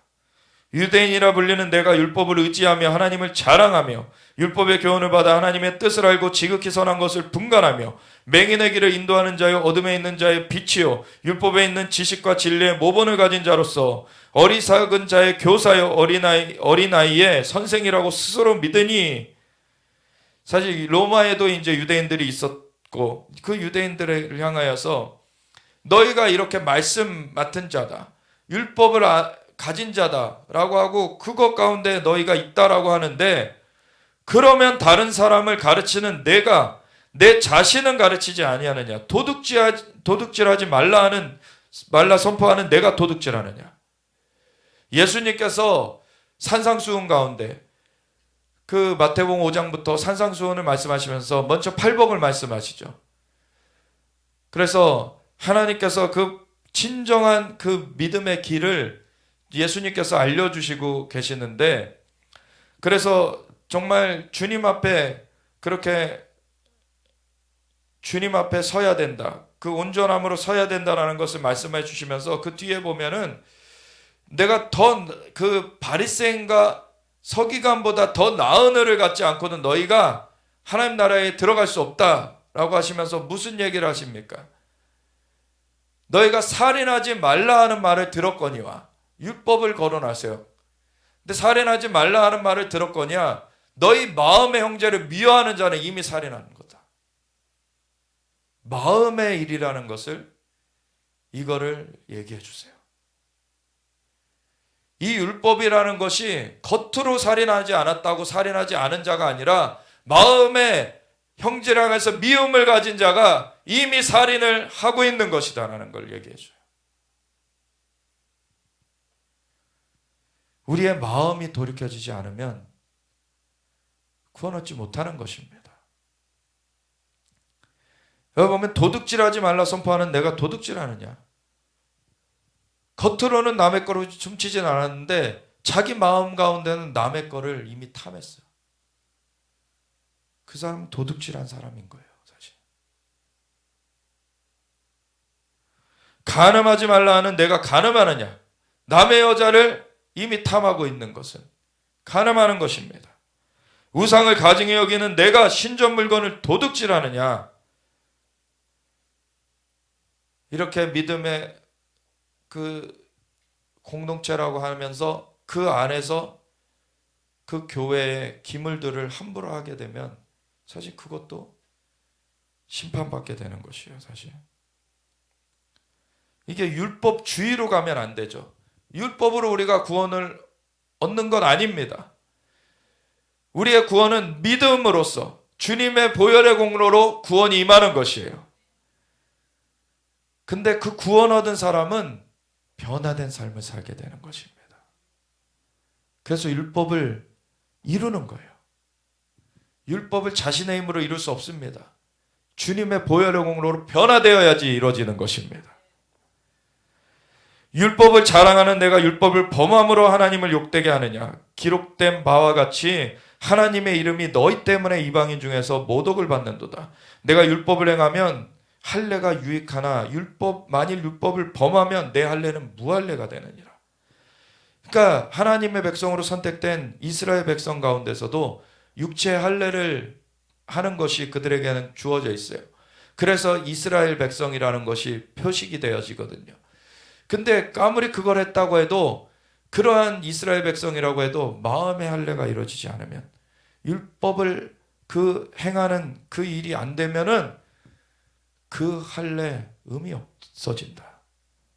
유대인이라 불리는 내가 율법을 의지하며 하나님을 자랑하며 율법의 교훈을 받아 하나님의 뜻을 알고 지극히 선한 것을 분간하며 맹인의 길을 인도하는 자요 어둠에 있는 자의 빛이요 율법에 있는 지식과 진리의 모본을 가진 자로서 어리석은 자의 교사요 어린아이의 선생이라고 스스로 믿으니. 사실 로마에도 이제 유대인들이 있었고 그 유대인들을 향하여서 너희가 이렇게 말씀 맡은 자다, 율법을 가진 자다라고 하고 그것 가운데 너희가 있다라고 하는데, 그러면 다른 사람을 가르치는 내가 내 자신은 가르치지 아니하느냐? 도둑질하지 말라 선포하는 내가 도둑질하느냐? 예수님께서 산상수훈 가운데 그 마태복음 5장부터 산상수훈을 말씀하시면서 먼저 팔복을 말씀하시죠. 그래서 하나님께서 그 진정한 그 믿음의 길을 예수님께서 알려주시고 계시는데, 그래서 정말 주님 앞에 그렇게 주님 앞에 서야 된다, 그 온전함으로 서야 된다라는 것을 말씀해 주시면서 그 뒤에 보면은 내가 더 그 바리새인과 서기관보다 더 나은 의를 갖지 않고는 너희가 하나님 나라에 들어갈 수 없다라고 하시면서 무슨 얘기를 하십니까? 너희가 살인하지 말라 하는 말을 들었거니와 율법을 거론하세요. 근데 살인하지 말라 하는 말을 들었거니와 너희 마음의 형제를 미워하는 자는 이미 살인하는 거다. 마음의 일이라는 것을, 이거를 얘기해 주세요. 이 율법이라는 것이 겉으로 살인하지 않았다고 살인하지 않은 자가 아니라 마음에 형제를 향해서 미움을 가진 자가 이미 살인을 하고 있는 것이다라는 걸 얘기해 줘요. 우리의 마음이 돌이켜지지 않으면 구원 얻지 못하는 것입니다. 여기 보면 도둑질하지 말라 선포하는 내가 도둑질하느냐? 겉으로는 남의 거를 훔치진 않았는데 자기 마음 가운데는 남의 거를 이미 탐했어요. 그 사람은 도둑질한 사람인 거예요, 사실. 간음하지 말라 하는 내가 간음하느냐? 남의 여자를 이미 탐하고 있는 것은 간음하는 것입니다. 우상을 가증히 여기는 내가 신전 물건을 도둑질하느냐? 이렇게 믿음의 그 공동체라고 하면서 그 안에서 그 교회의 기물들을 함부로 하게 되면 사실 그것도 심판받게 되는 것이에요. 사실 이게 율법주의로 가면 안 되죠. 율법으로 우리가 구원을 얻는 건 아닙니다. 우리의 구원은 믿음으로써 주님의 보혈의 공로로 구원이 임하는 것이에요. 근데 그 구원 얻은 사람은 변화된 삶을 살게 되는 것입니다. 그래서 율법을 이루는 거예요. 율법을 자신의 힘으로 이룰 수 없습니다. 주님의 보혈의 공로로 변화되어야지 이루어지는 것입니다. 율법을 자랑하는 내가 율법을 범함으로 하나님을 욕되게 하느냐? 기록된 바와 같이 하나님의 이름이 너희 때문에 이방인 중에서 모독을 받는도다. 내가 율법을 행하면 할례가 유익하나 만일 율법을 범하면 내 할례는 무할례가 되느니라. 그러니까 하나님의 백성으로 선택된 이스라엘 백성 가운데서도 육체 할례를 하는 것이 그들에게는 주어져 있어요. 그래서 이스라엘 백성이라는 것이 표식이 되어지거든요. 근데 아무리 그걸 했다고 해도 그러한 이스라엘 백성이라고 해도 마음의 할례가 이루어지지 않으면 율법을 행하는 그 일이 안 되면은 그 할례 의미 없어진다.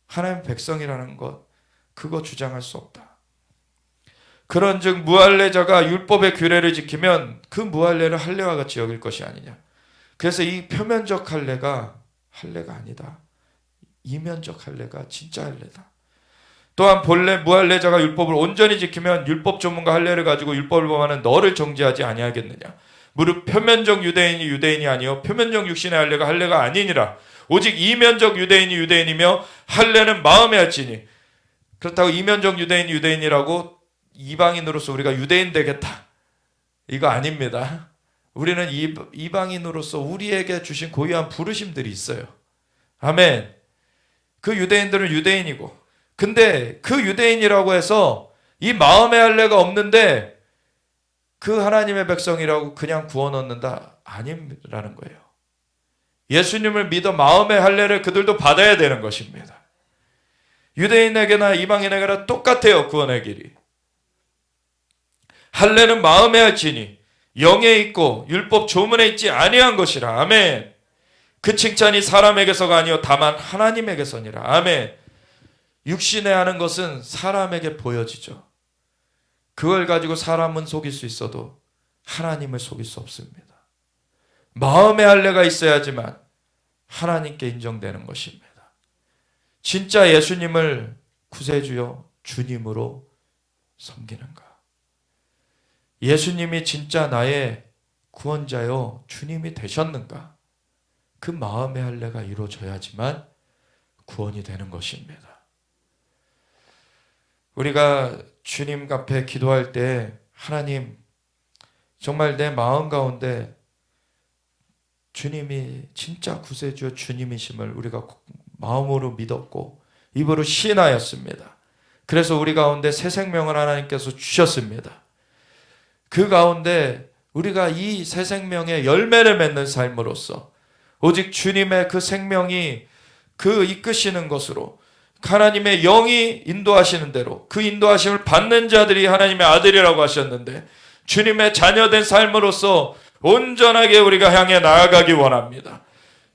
하나님 백성이라는 것 그거 주장할 수 없다. 그런즉 무할례자가 율법의 규례를 지키면 그 무할례를 할례와 같이 여길 것이 아니냐. 그래서 이 표면적 할례가 아니다. 이면적 할례가 진짜 할례다. 또한 본래 무할례자가 율법을 온전히 지키면 율법 전문가 할례를 가지고 율법을 범하는 너를 정죄하지 아니하겠느냐. 무릇 표면적 유대인이 유대인이 아니요 표면적 육신의 할례가 할례가 아니니라. 오직 이면적 유대인이 유대인이며 할례는 마음에 할지니. 그렇다고 이면적 유대인이 유대인이라고 이방인으로서 우리가 유대인 되겠다, 이거 아닙니다. 우리는 이방인으로서 우리에게 주신 고유한 부르심들이 있어요. 아멘. 그 유대인들은 유대인이고, 근데 그 유대인이라고 해서 이 마음의 할례가 없는데 그 하나님의 백성이라고 그냥 구원 얻는다? 아니라는 거예요. 예수님을 믿어 마음의 할례를 그들도 받아야 되는 것입니다. 유대인에게나 이방인에게나 똑같아요. 구원의 길이. 할례는 마음에 할지니 영에 있고 율법 조문에 있지 아니한 것이라. 아멘. 그 칭찬이 사람에게서가 아니요 다만 하나님에게서니라. 아멘. 육신에 하는 것은 사람에게 보여지죠. 그걸 가지고 사람은 속일 수 있어도 하나님을 속일 수 없습니다. 마음의 할례가 있어야지만 하나님께 인정되는 것입니다. 진짜 예수님을 구세주요 주님으로 섬기는가? 예수님이 진짜 나의 구원자요 주님이 되셨는가? 그 마음의 할례가 이루어져야지만 구원이 되는 것입니다. 우리가 주님 앞에 기도할 때 하나님 정말 내 마음 가운데 주님이 진짜 구세주 주님이심을 우리가 마음으로 믿었고 입으로 시인하였습니다. 그래서 우리 가운데 새 생명을 하나님께서 주셨습니다. 그 가운데 우리가 이 새 생명의 열매를 맺는 삶으로서 오직 주님의 그 생명이 그 이끄시는 것으로 하나님의 영이 인도하시는 대로 그 인도하심을 받는 자들이 하나님의 아들이라고 하셨는데 주님의 자녀된 삶으로서 온전하게 우리가 향해 나아가기 원합니다.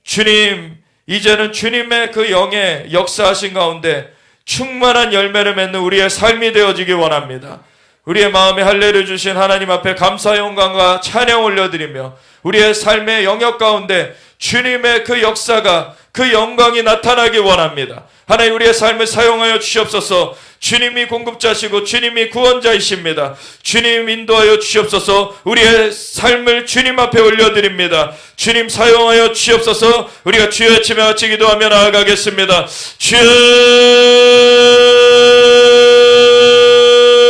주님, 이제는 주님의 그 영의 역사하신 가운데 충만한 열매를 맺는 우리의 삶이 되어지기 원합니다. 우리의 마음에 할례를 주신 하나님 앞에 감사 영광과 찬양 올려드리며 우리의 삶의 영역 가운데 주님의 그 역사가 그 영광이 나타나기 원합니다. 하나님 우리의 삶을 사용하여 주시옵소서. 주님이 공급자시고 주님이 구원자이십니다. 주님 인도하여 주시옵소서. 우리의 삶을 주님 앞에 올려드립니다. 주님 사용하여 주시옵소서. 우리가 주여 외치며 같이 기도하며 나아가겠습니다. 주여